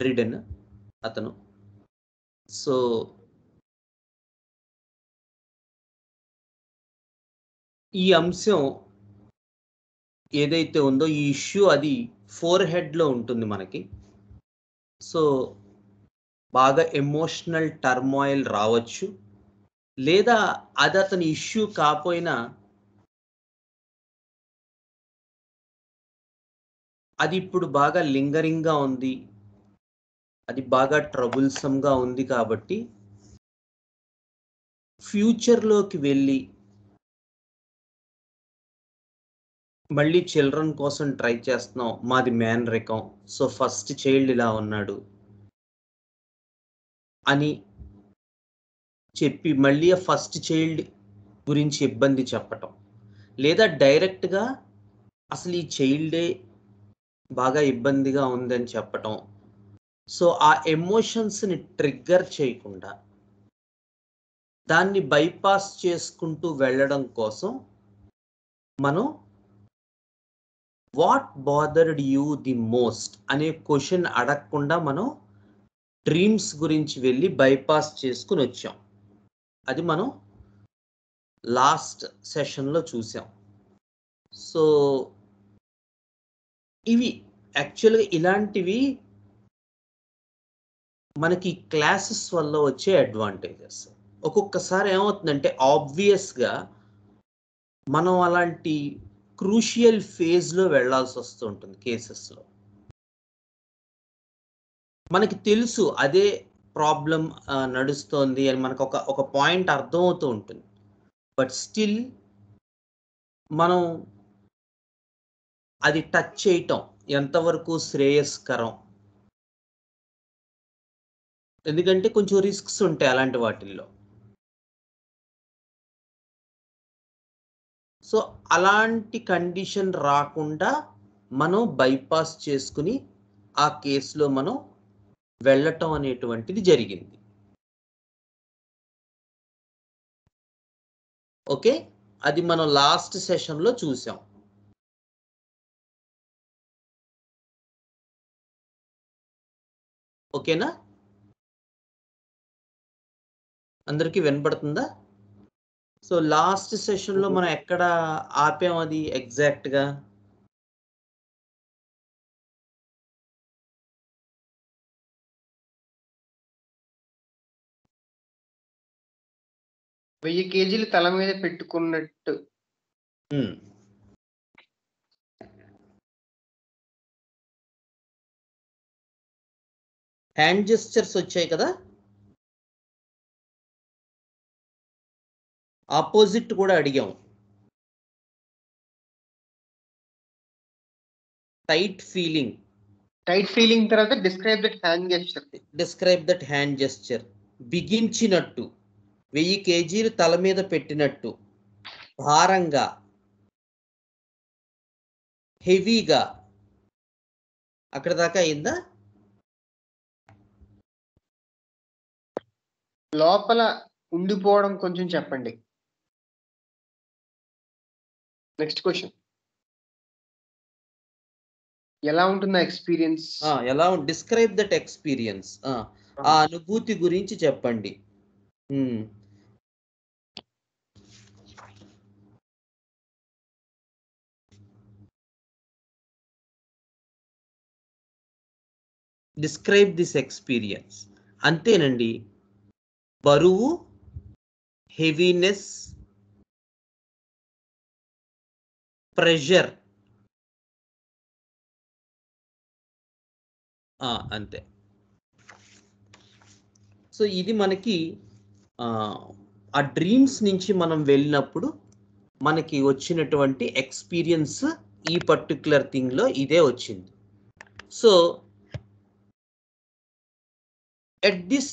Ridden అతను. So ఈ అంశం ఏదైతే ఉందో ఈ ఇష్యూ అది ఫోర్ హెడ్‌లో ఉంటుంది మనకి. సో బాగా ఎమోషనల్ టర్మాయిల్ రావచ్చు. లేదా అది అతని ఇష్యూ కాపోయినా అది ఇప్పుడు బాగా లింగరింగ్‌గా ఉంది. అది బాగా ట్రబుల్సమ్‌గా ఉంది కాబట్టి ఫ్యూచర్‌లోకి వెళ్ళి మళ్ళీ చిల్డ్రన్ కోసం ట్రై చేస్తున్నాం. మాది మేనరికం. సో ఫస్ట్ చైల్డ్ ఇలా ఉన్నాడు అని చెప్పి మళ్ళీ ఆ ఫస్ట్ చైల్డ్ గురించి ఇబ్బంది చెప్పటం. లేదా డైరెక్ట్‌గా అసలు ఈ చైల్డే బాగా ఇబ్బందిగా ఉందని చెప్పటం. సో ఆ ఎమోషన్స్‌ని ట్రిగ్గర్ చేయకుండా దాన్ని బైపాస్ చేసుకుంటూ వెళ్ళడం కోసం మనం what bothered you the most అనే క్వెషన్ అడగకుండా మనం డ్రీమ్స్ గురించి వెళ్ళి బైపాస్ చేసుకొనొచ్చాం. అది మనం లాస్ట్ సెషన్‌లో చూసాం. సో ఇవి యాక్చువల్‌గా ఇలాంటివి మనకి క్లాసెస్ వల్ల వచ్చే అడ్వాంటేజెస్. ఒక్కొక్కసారి ఏమవుతుందంటే ఆబ్వియస్‌గా మనం అలాంటి క్రూషియల్ ఫేజ్‌లో వెళ్ళాల్సొస్తూ ఉంటుంది కేసెస్‌లో. మనకి తెలుసు అదే ప్రాబ్లమ్ నడుస్తోంది అని మనకు ఒక పాయింట్ అర్థమవుతూ ఉంటుంది. బట్ స్టిల్ మనం అది టచ్ చేయటం ఎంతవరకు శ్రేయస్కరం? ఎందుకంటే కొంచెం రిస్క్స్ ఉంటాయి అలాంటి వాటిల్లో. సో, అలాంటి కండిషన్ రాకుండా మనం బైపాస్ చేసుకొని ఆ కేస్‌లో మనం వెళ్ళటం అనేటువంటిది జరిగింది. ఓకే. అది మనం లాస్ట్ సెషన్‌లో చూసాం. ఓకేనా? అందరికి వినపడుతుందా? సో, లాస్ట్ సెషన్‌లో మనం ఎక్కడ ఆపాం అది ఎగ్జాక్ట్‌గా? వెయ్యి కేజీలు తల మీద పెట్టుకున్నట్టు. హ్మ్. హ్యాండ్ జెస్చర్స్ వచ్చాయి కదా! అపోజిట్ కూడా అడిగాం. Tight feeling. టైట్ ఫీలింగ్ తర్వాత describe that hand gesture. Describe that hand gesture. బిగించినట్టు. 1000 కేజీలు తల మీద పెట్టినట్టు. భారంగా. హెవీగా. అక్కడి దాకా అయిందా? లోపల ఉండిపోవడం కొంచెం చెప్పండి. Next question. ఎలా ఉంటుంది ఆ ఎక్స్‌పీరియన్స్? ఎలా డిస్క్రైబ్ దట్ ఎక్స్‌పీరియన్స్. ఆ అనుభూతి గురించి చెప్పండి. హ్మ్. Describe this experience. అంతేనండి. బరువు, హెవీనెస్, ప్రెషర్. అంతే. సో, ఇది మనకి ఆ డ్రీమ్స్ నుంచి మనం వెళ్ళినప్పుడు మనకి వచ్చినటువంటి ఎక్స్‌పీరియన్స్ ఈ పర్టిక్యులర్ థింగ్‌లో ఇదే వచ్చింది. So, at this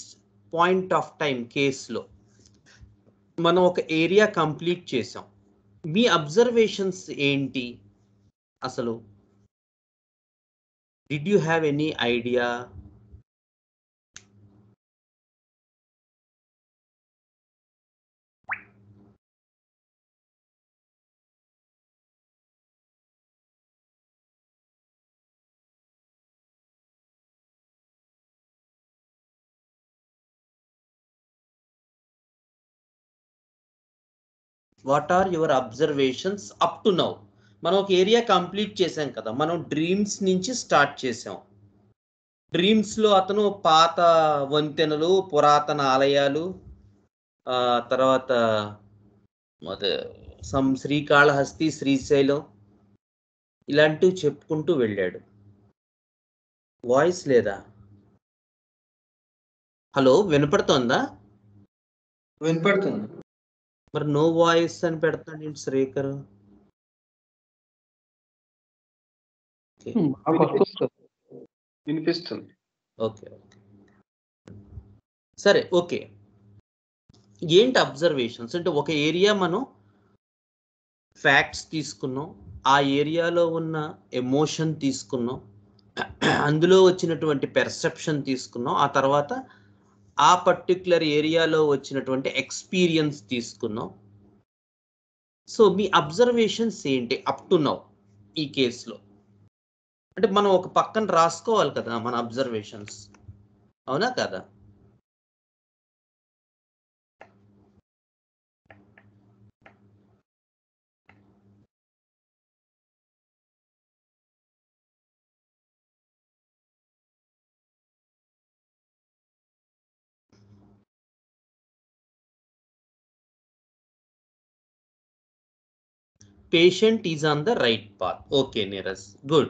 point of time కేస్‌లో మనం ఒక ఏరియా కంప్లీట్ చేసాం. మీ అబ్జర్వేషన్స్ ఏంటి అసలు? Did you have any idea? What are your observations up to now? మనం ఒక ఏరియా కంప్లీట్ చేసాం కదా, మనం డ్రీమ్స్ నుంచి స్టార్ట్ చేసాం. డ్రీమ్స్ లో అతను పాత వంతెనలు, పురాతన ఆలయాలు, తర్వాత శ్రీకాళహస్తి, శ్రీశైలం ఇలాంటివి చెప్పుకుంటూ వెళ్ళాడు. వాయిస్ లేదా? హలో, వినపడుతోందా? వినపడుతుంది. మరి నో వాయిస్ అని పెడతాడు ఏంటి శ్రీకర్? వినిపిస్తుంది. ఓకే ఓకే, సరే ఓకే. ఏంటి అబ్జర్వేషన్స్ అంటే, ఒక ఏరియా మనం ఫ్యాక్ట్స్ తీసుకున్నాం, ఆ ఏరియాలో ఉన్న ఎమోషన్ తీసుకున్నాం, అందులో వచ్చినటువంటి పెర్సెప్షన్ తీసుకున్నాం, ఆ తర్వాత ఆ పర్టిక్యులర్ ఏరియాలో వచ్చినటువంటి ఎక్స్పీరియన్స్ తీసుకున్నాం. సో మీ అబ్జర్వేషన్స్ ఏంటి అప్ టు నౌ ఈ కేసులో? అంటే మనం ఒక పక్కన రాసుకోవాలి కదా మన అబ్జర్వేషన్స్, అవునా కదా? Patient is on the right path. Okay, Neeraj, good.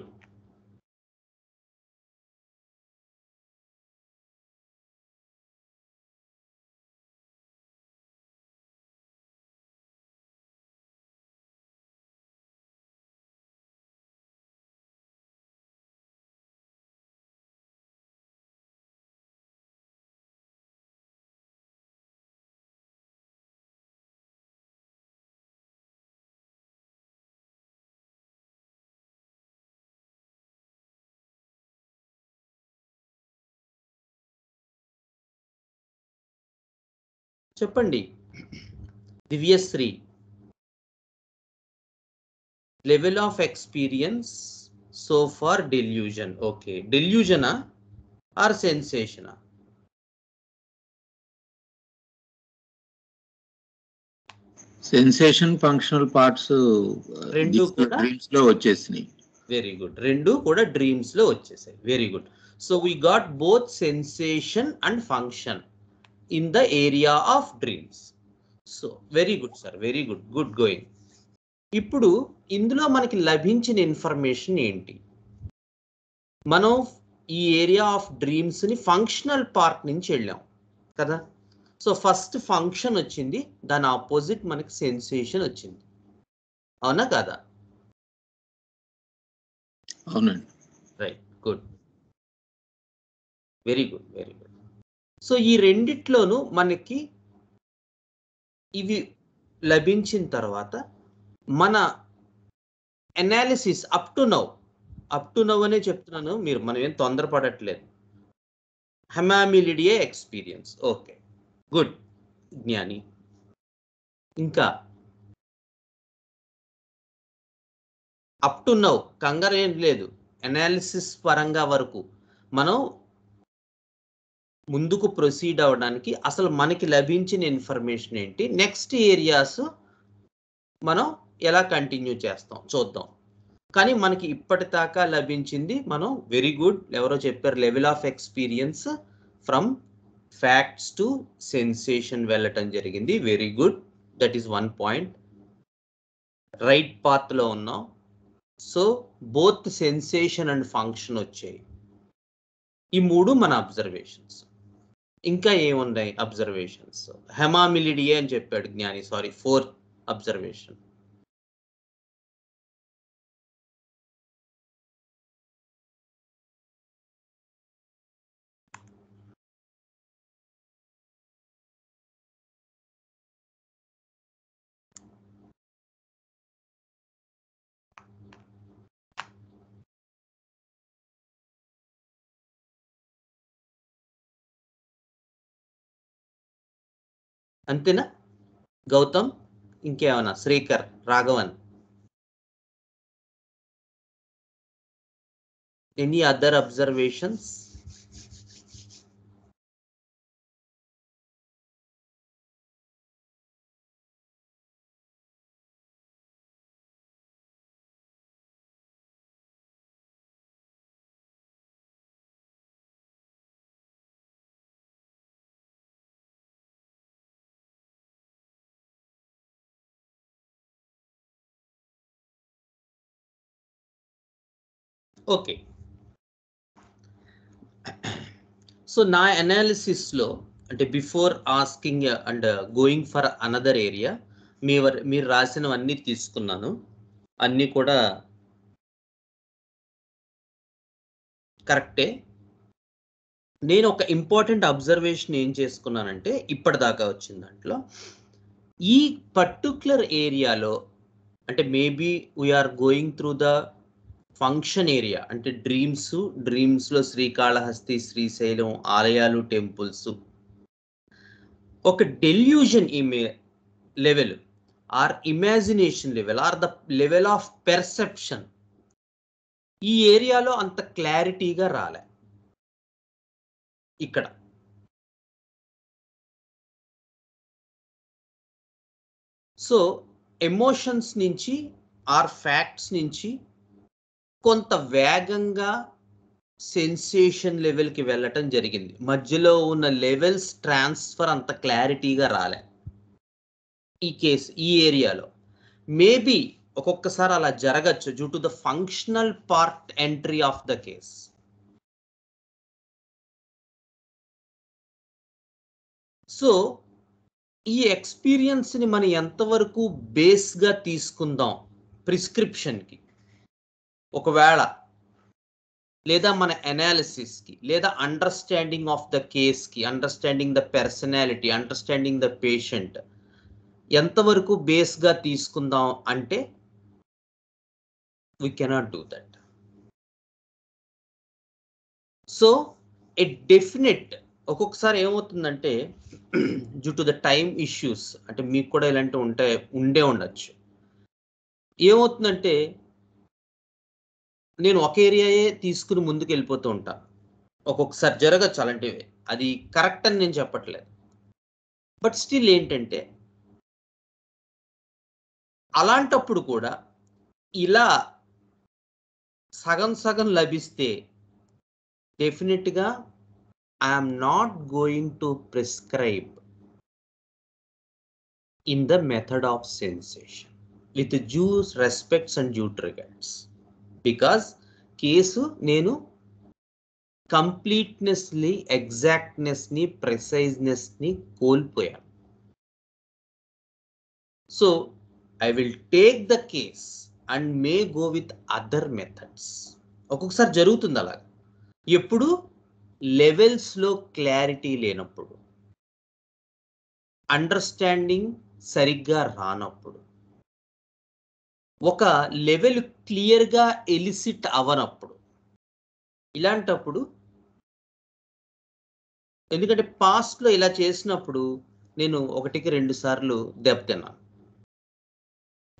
చెప్పండి Divyasri. Level of experience so far delusion. Okay, డెల్యూజనా ఆర్ సెన్సేషనా? సెన్సేషన్, ఫంక్షనల్ పార్ట్స్ రెండు కూడా డ్రీమ్స్ లో వచ్చేసినాయి. వెరీ గుడ్, రెండు కూడా డ్రీమ్స్ లో వచ్చేసాయి. Very good. So we got both sensation and function in the area of dreams. So very good sir, very good, good going. ఇప్పుడు ఇందులో మనకి లభించిన ఇన్ఫర్మేషన్ ఏంటి? మనం ఈ ఏరియా ఆఫ్ డ్రీమ్స్ ని ఫంక్షనల్ పార్ట్ నుంచి వెళ్ళాం కదా. సో ఫస్ట్ ఫంక్షన్ వచ్చింది, దాని ఆపోజిట్ మనకి సెన్సేషన్ వచ్చింది, అవునా కదా? అవునండి. Right, good, very good, very good. So ఈ రెండిట్లోనూ మనకి ఇవి లభించిన తర్వాత మన అనాలిసిస్ అప్ టు నౌ అనే చెప్తున్నాను, మనం ఏం తొందరపడట్లేదు. హెమామిలిడియే ఎక్స్పీరియన్స్. ఓకే, గుడ్ జ్ఞాని. ఇంకా అప్ టు నౌ కంగారు ఏం లేదు. అనాలిసిస్ పరంగా వరకు మనం ముందుకు ప్రొసీడ్ అవ్వడానికి అసలు మనకి లభించిన ఇన్ఫర్మేషన్ ఏంటి, నెక్స్ట్ ఏరియాస్ మనం ఎలా కంటిన్యూ చేస్తాం చూద్దాం. కానీ మనకి ఇప్పటిదాకా లభించింది మనం వెరీ గుడ్. ఎవరో చెప్పారు level of experience from facts to sensation వెళ్ళటం జరిగింది. Very good, that is one point. Right path లో ఉన్నాం. So both sensation and function వచ్చాయి. ఈ మూడు మన అబ్జర్వేషన్స్. ఇంకా ఏమున్నాయి అబ్జర్వేషన్స్? హెమామిలిడియే అని చెప్పాడు జ్ఞాని, సారీ, ఫోర్త్ అబ్జర్వేషన్. అంతేనా గౌతమ్? ఇంకేమన్నా? Srikar, Raghavan, any other observations? Okay. So నా అనాలిసిస్లో అంటే before asking and going for another area మీరు రాసినవన్నీ తీసుకున్నాను, అన్నీ కూడా కరెక్టే. నేను ఒక ఇంపార్టెంట్ అబ్జర్వేషన్ ఏం చేసుకున్నానంటే ఇప్పటిదాకా వచ్చిన దాంట్లో ఈ పర్టిక్యులర్ ఏరియాలో అంటే maybe we're going through the function area అంటే డ్రీమ్స్లో శ్రీకాళహస్తి, శ్రీశైలం ఆలయాలు, టెంపుల్స్, ఒక delusion level or imagination level or the level of perception ఈ ఏరియాలో అంత క్లారిటీగా రాలే. ఇక్కడ సో ఎమోషన్స్ నుంచి ఆర్ ఫ్యాక్ట్స్ నుంచి కొంత వేగంగా సెన్సేషన్ లెవెల్కి వెళ్ళటం జరిగింది. మధ్యలో ఉన్న లెవెల్స్ ట్రాన్స్ఫర్ అంత క్లారిటీగా రాలే ఈ ఏరియాలో. మేబీ ఒక్కొక్కసారి అలా జరగచ్చు due to the functional part entry of the case. So ఈ ఎక్స్పీరియన్స్ని మనం ఎంతవరకు బేస్గా తీసుకుందాం ప్రిస్క్రిప్షన్కి, ఒకవేళ లేదా మన అనాలిసిస్కి, లేదా అండర్స్టాండింగ్ ఆఫ్ ద కేస్కి, understanding the personality, understanding the patient ఎంతవరకు బేస్గా తీసుకుందాం అంటే we cannot do that. So a definite ఒక్కొక్కసారి ఏమవుతుందంటే due to the time issues, అంటే మీకు కూడా ఇలాంటివి ఉండే ఉండొచ్చు. ఏమవుతుందంటే నేను ఒక ఏరియాయే తీసుకుని ముందుకు వెళ్ళిపోతూ ఉంటాను. ఒక్కొక్కసారి జరగచ్చు అలాంటివి, అది కరెక్ట్ అని నేను చెప్పట్లేదు. బట్ స్టిల్ ఏంటంటే అలాంటప్పుడు కూడా ఇలా సగం సగం లభిస్తే డెఫినెట్గా I'm not going to prescribe in the method of sensation with due respects and due regards. Because case నేను కంప్లీట్నెస్ని, ఎగ్జాక్ట్నెస్ని, ప్రెసైజ్నెస్ని కోల్పోయాను. So I will take the case and may go with other methods. ఒక్కొక్కసారి జరుగుతుంది అలాగా. ఎప్పుడు లెవెల్స్లో క్లారిటీ లేనప్పుడు, understanding సరిగ్గా రానప్పుడు, ఒక లెవెల్ క్లియర్గా ఎలిసిట్ అవనప్పుడు, ఇలాంటప్పుడు ఎందుకంటే పాస్ట్లో ఇలా చేసినప్పుడు నేను 1-2 సార్లు దెబ్బతిన్నాను,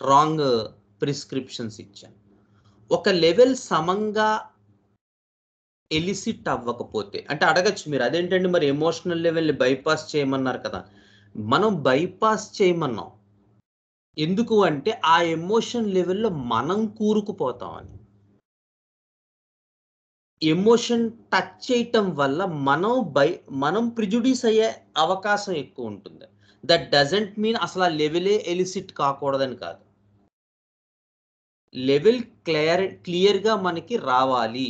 రాంగ్ ప్రిస్క్రిప్షన్స్ ఇచ్చాను. ఒక లెవెల్ సమంగా ఎలిసిట్ అవ్వకపోతే అంటే అడగచ్చు మీరు, అదేంటండి మరి ఎమోషనల్ లెవెల్ని బైపాస్ చేయమన్నారు కదా. మనం బైపాస్ చేయమన్నాం ఎందుకు అంటే ఆ ఎమోషన్ లెవెల్లో మనం కూరుకుపోతామని. ఎమోషన్ టచ్ చేయటం వల్ల మనం ప్రిజుడిస్ అయ్యే అవకాశం ఎక్కువ ఉంటుంది. దట్ డజంట్ మీన్ అసలు ఆ లెవెలే ఎలిసిట్ కాకూడదని కాదు. లెవెల్ క్లియర్గా మనకి రావాలి.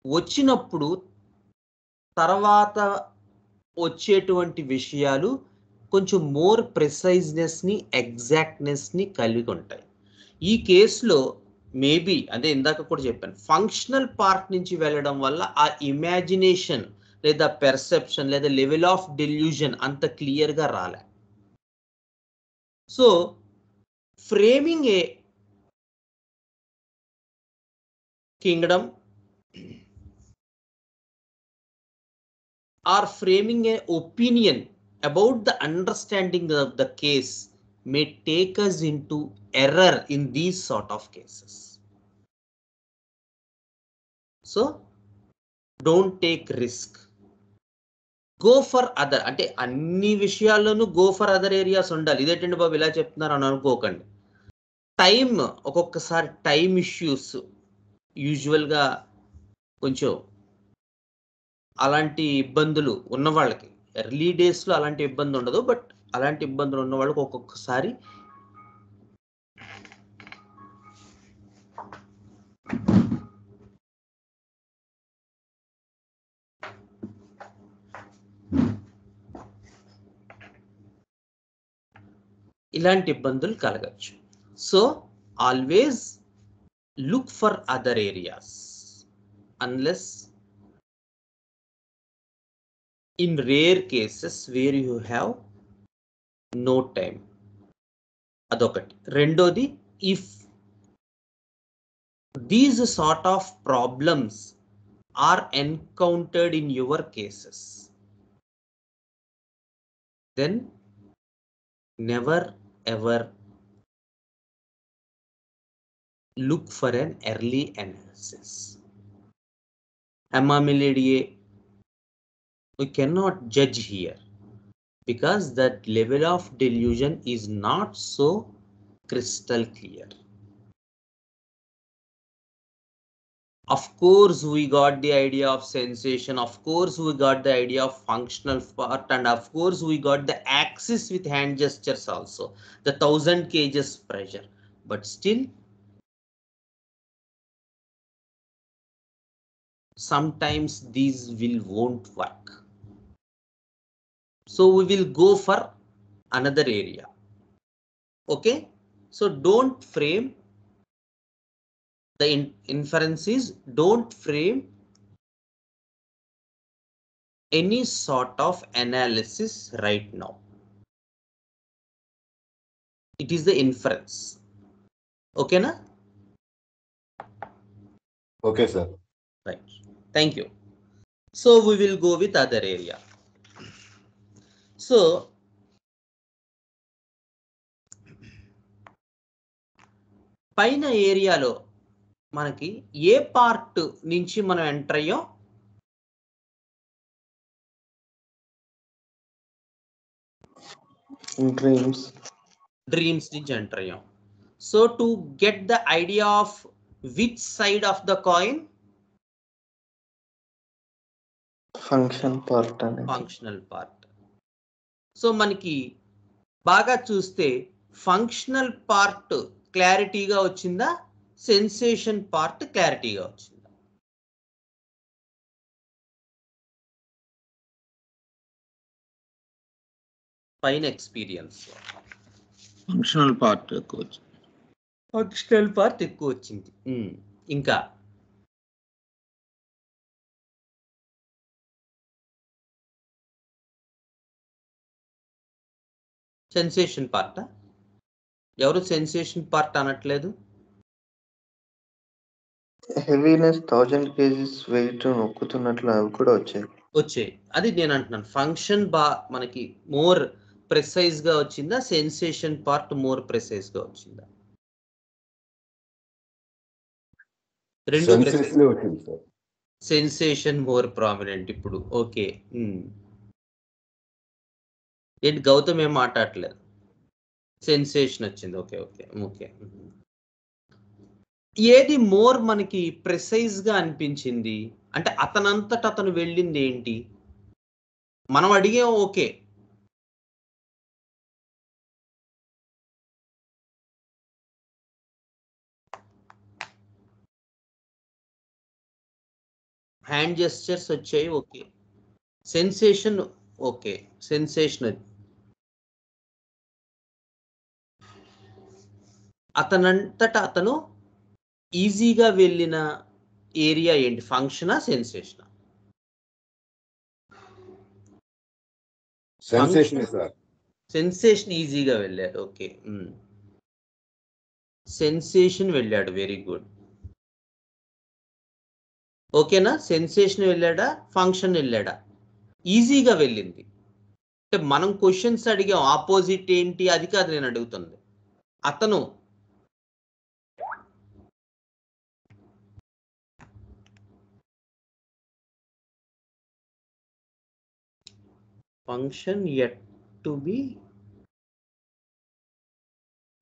వచ్చినప్పుడు తర్వాత వచ్చేటువంటి విషయాలు కొంచెం మోర్ ప్రిసైజ్నెస్ని, ఎగ్జాక్ట్నెస్ని కలిగి ఉంటాయి. ఈ కేసులో మేబీ అదే ఇందాక కూడా చెప్పాను, ఫంక్షనల్ పార్ట్ నుంచి వెళ్ళడం వల్ల ఆ ఇమాజినేషన్ లేదా పెర్సెప్షన్ లేదా లెవెల్ ఆఫ్ డెల్యూజన్ అంత క్లియర్గా రాలే. So framing A Kingdom or framing a opinion about the understanding of the case may take us into error in these sort of cases. So don't take risk, go for other, అంటే అన్ని విషయాల్లోనూ go for other areas ఉండాలి. ఇదేంటండి బాబు ఇలా చెప్తున్నారు అని అనుకోకండి. Time, ఒక్కొక్కసారి టైం ఇష్యూస్ యూజువల్గా కొంచెం అలాంటి ఇబ్బందులు ఉన్న వాళ్ళకి, ఎర్లీ డేస్లో అలాంటి ఇబ్బంది ఉండదు, బట్ అలాంటి ఇబ్బందులు ఉన్న వాళ్ళకి ఒక్కొక్కసారి ఇలాంటి ఇబ్బందులు కలగచ్చు. So always look for other areas unless in rare cases where you have no time. అదొకటి. రెండోది, if these sort of problems are encountered in your cases, then never ever look for an early analysis. Amamiladiye, we cannot judge here because that level of delusion is not so crystal clear. Of course, we got the idea of sensation. Of course, we got the idea of functional part, and of course, we got the axis with hand gestures also, the 1000 kgs pressure. But still, sometimes these won't work. So we will go for another area. Okay, so don't frame the inference is, don't frame any sort of analysis right now. It is the inference. Okay na? Okay, sir. Right. Thank you. So we will go with other area. So పైన ఏరియాలో మనకి ఏ part నుంచి మనం enter అయ్యాం? Dreams నుంచి enter అయ్యాం. So to get the idea of which side of the coin? Functional part. So మనకి బాగా చూస్తే ఫంక్షనల్ పార్ట్ క్లారిటీగా వచ్చిందా, సెన్సేషన్ పార్ట్ క్లారిటీగా వచ్చిందా? పైన ఎక్స్పీరియన్స్ ఫంక్షనల్ పార్ట్ ఎక్కువ వచ్చింది. ఫంక్షనల్ పార్ట్ ఎక్కువ వచ్చింది. ఇంకా సెన్సేషన్ పార్ట్? ఎవరు సెన్సేషన్ పార్ట్ అనట్లేదు? హెవీనెస్ 1000 kgs వెయిట్ నొక్కుతున్నట్లు అవి కూడా వచ్చాయి. అది నేను అంటున్నాను. ఫంక్షన్ మనకి మోర్ ప్రెసైజ్ గా వచ్చిందా, సెన్సేషన్ పార్ట్ మోర్ ప్రెసైజ్ గా వచ్చిందా? రెండు సెన్సేషన్ మోర్ ప్రామినెంట్ ఇప్పుడు. ఓకే, ఏంటి గౌతమ్ ఏం మాట్లాడట్లేదు? సెన్సేషన్ వచ్చింది. Okay okay okay. ఏది మోర్ మనకి ప్రెసైజ్ గా అనిపించింది? అంటే అతనంతట అతను వెళ్ళింది ఏంటి? మనం అడిగాం, ఓకే, హ్యాండ్ జెస్చర్స్ వచ్చాయి, ఓకే. Sensation, okay, sensation. అతనంతట అతను ఈజీగా వెళ్ళిన ఏరియా ఏంటి? ఫంక్షనా, సెన్సేషనా? సెన్సేషన్ ఈజీగా వెళ్ళాడు. ఓకే, సెన్సేషన్ వెళ్ళాడు. Very good. ఓకేనా? సెన్సేషన్ వెళ్ళాడా, ఫంక్షన్ వెళ్ళాడా? ఈజీగా వెళ్ళింది. అంటే మనం క్వశ్చన్స్ అడిగాం, ఆపోజిట్ ఏంటి అది కాదు నేను అడుగుతుంది. అతను function yet to be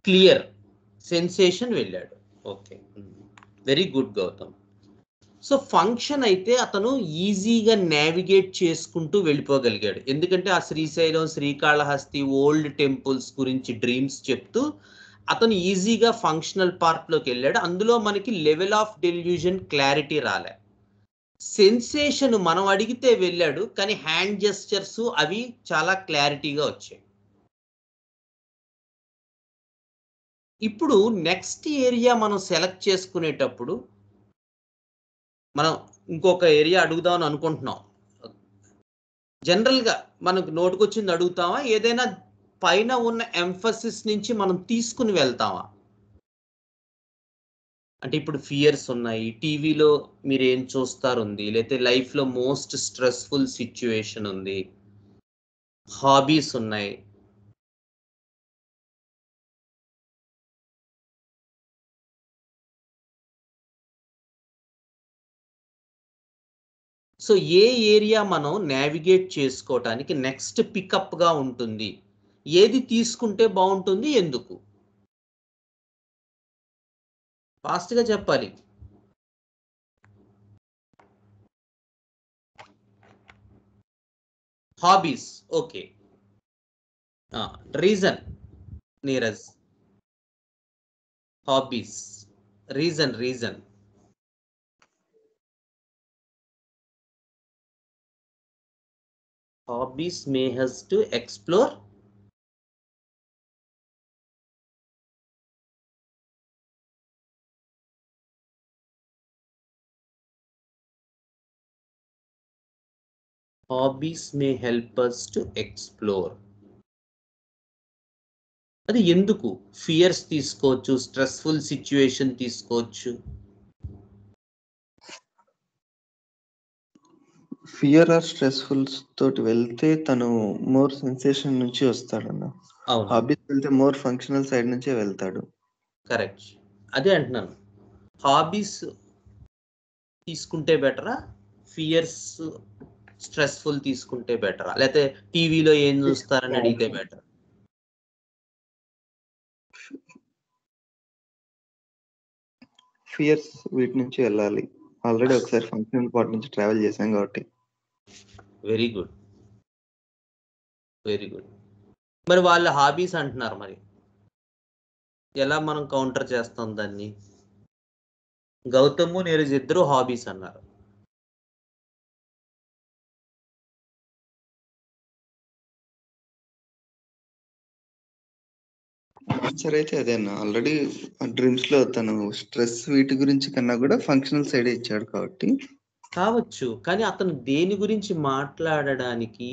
clear, sensation వెళ్ళాడు. Okay, very good Gautam. So function అయితే అతను ఈజీగా నావిగేట్ చేసుకుంటూ వెళ్ళిపోగలిగాడు. ఎందుకంటే ఆ శ్రీశైలం, శ్రీకాళహస్తి, ఓల్డ్ టెంపుల్స్ గురించి డ్రీమ్స్ చెప్తూ అతను ఈజీగా ఫంక్షనల్ పార్ట్లోకి వెళ్ళాడు. అందులో మనకి లెవెల్ ఆఫ్ డెల్యూజన్ క్లారిటీ రాలే. సెన్సేషన్ మనం అడిగితే వెళ్ళాడు, కానీ హ్యాండ్ జెస్చర్స్ అవి చాలా క్లారిటీగా వచ్చాయి. ఇప్పుడు నెక్స్ట్ ఏరియా మనం సెలెక్ట్ చేసుకునేటప్పుడు మనం ఇంకొక ఏరియా అడుగుదామని అనుకుంటున్నాం. జనరల్గా మనకు నోటుకొచ్చింది అడుగుతామా, ఏదైనా పైన ఉన్న ఎంఫసిస్ నుంచి మనం తీసుకుని వెళ్తామా? అంటే ఇప్పుడు ఫియర్స్ ఉన్నాయి, టీవీలో మీరు ఏం చూస్తారు ఉంది, లేకపోతే లైఫ్లో మోస్ట్ స్ట్రెస్ఫుల్ సిచ్యువేషన్ ఉంది, హాబీస్ ఉన్నాయి. సో ఏ ఏరియా మనం నావిగేట్ చేసుకోవటానికి నెక్స్ట్ పికప్గా ఉంటుంది, ఏది తీసుకుంటే బాగుంటుంది, ఎందుకు? ఫాస్ట్గా చెప్పాలి. Hobbies, okay. Reason Neeraj, hobbies, reason hobbies may has to explore hobbies may help us to explore. అది ఎందుకు? ఫియర్స్ తీసుకోవచ్చు, స్ట్రెస్ఫుల్ సిచ్యువేషన్ తీసుకోవచ్చు. ఫియర్ ఆర్ స్ట్రెస్ఫుల్ తోటి వెళ్తే తను మోర్ సెన్సేషన్ నుంచి వస్తాడన్న. హాబీస్ వెళ్తే మోర్ ఫంక్షనల్ సైడ్ నుంచే వెళ్తాడు. కరెక్ట్, అదే అంటున్నాను. హాబీస్ తీసుకుంటే బెటరా, ఫియర్స్ స్ట్రెస్ఫుల్ తీసుకుంటే బెటరా, లేకపోతే టీవీలో ఏం చూస్తారని అడిగితే బెటర్? ఫియర్స్ వీటి నుంచి వెళ్ళాలి. ఆల్రెడీ ఒకసారి ఫంక్షనల్ పార్ట్ నుంచి ట్రావెల్ చేశాం కాబట్టి. Very good, very good. మరి వాళ్ళ హాబీస్ అంటున్నారు, మరి ఎలా మనం కౌంటర్ చేస్తాం దాన్ని? గౌతమ్ నీరజ్ ఇద్దరు హాబీస్ అన్నారు. ఆన్సర్ అయితే అదేనా, ఆల్రెడీ డ్రీమ్స్ లో తను స్ట్రెస్ వీటి గురించి కన్నా కూడా ఫంక్షనల్ సైడ్ ఇచ్చాడు కాబట్టి కావచ్చు. కానీ అతను దేని గురించి మాట్లాడడానికి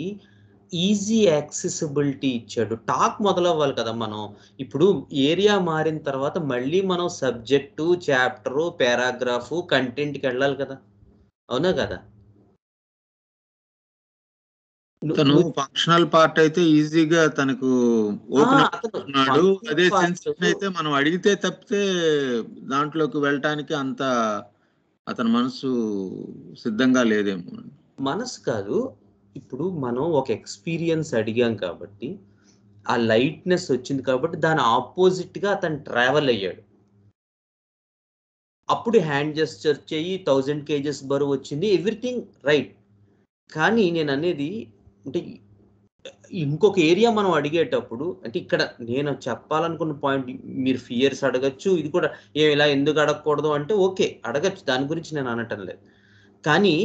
ఈజీ యాక్సెసిబిలిటీ ఇచ్చాడు. టాక్ మొదలవ్వాలి కదా. మనం ఇప్పుడు ఏరియా మారిన తర్వాత మళ్ళీ మనం సబ్జెక్టు, చాప్టరు, పారాగ్రాఫు, కంటెంట్కి వెళ్ళాలి కదా, అవునా కదా? తను ఫంక్షనల్ పార్ట్ అయితే ఈజీగా తనకు ఓపెన్ అవుతున్నాడు. అదే సెన్సేషన్ అయితే మనం అడిగితే తప్పితే దాంట్లోకి వెళ్ళటానికి అంత అతని మనసు సిద్ధంగా లేదేమో. మనసు కాదు, ఇప్పుడు మనం ఒక ఎక్స్పీరియన్స్ అడిగాం కాబట్టి ఆ లైట్నెస్ వచ్చింది కాబట్టి దాని ఆపోజిట్గా అతను ట్రావెల్ అయ్యాడు. అప్పుడు హ్యాండ్ జెస్చర్ చెయ్యి, 1000 kgs బరువు వచ్చింది, ఎవ్రీథింగ్ రైట్. కానీ నేను అనేది అంటే ఇంకొక ఏరియా మనం అడిగేటప్పుడు, అంటే ఇక్కడ నేను చెప్పాలనుకున్న పాయింట్, మీరు ఫియర్స్ అడగచ్చు, ఇది కూడా ఇలా ఎందుకు అడగకూడదు అంటే ఓకే అడగచ్చు, దాని గురించి నేను అనటం లేదు. కానీ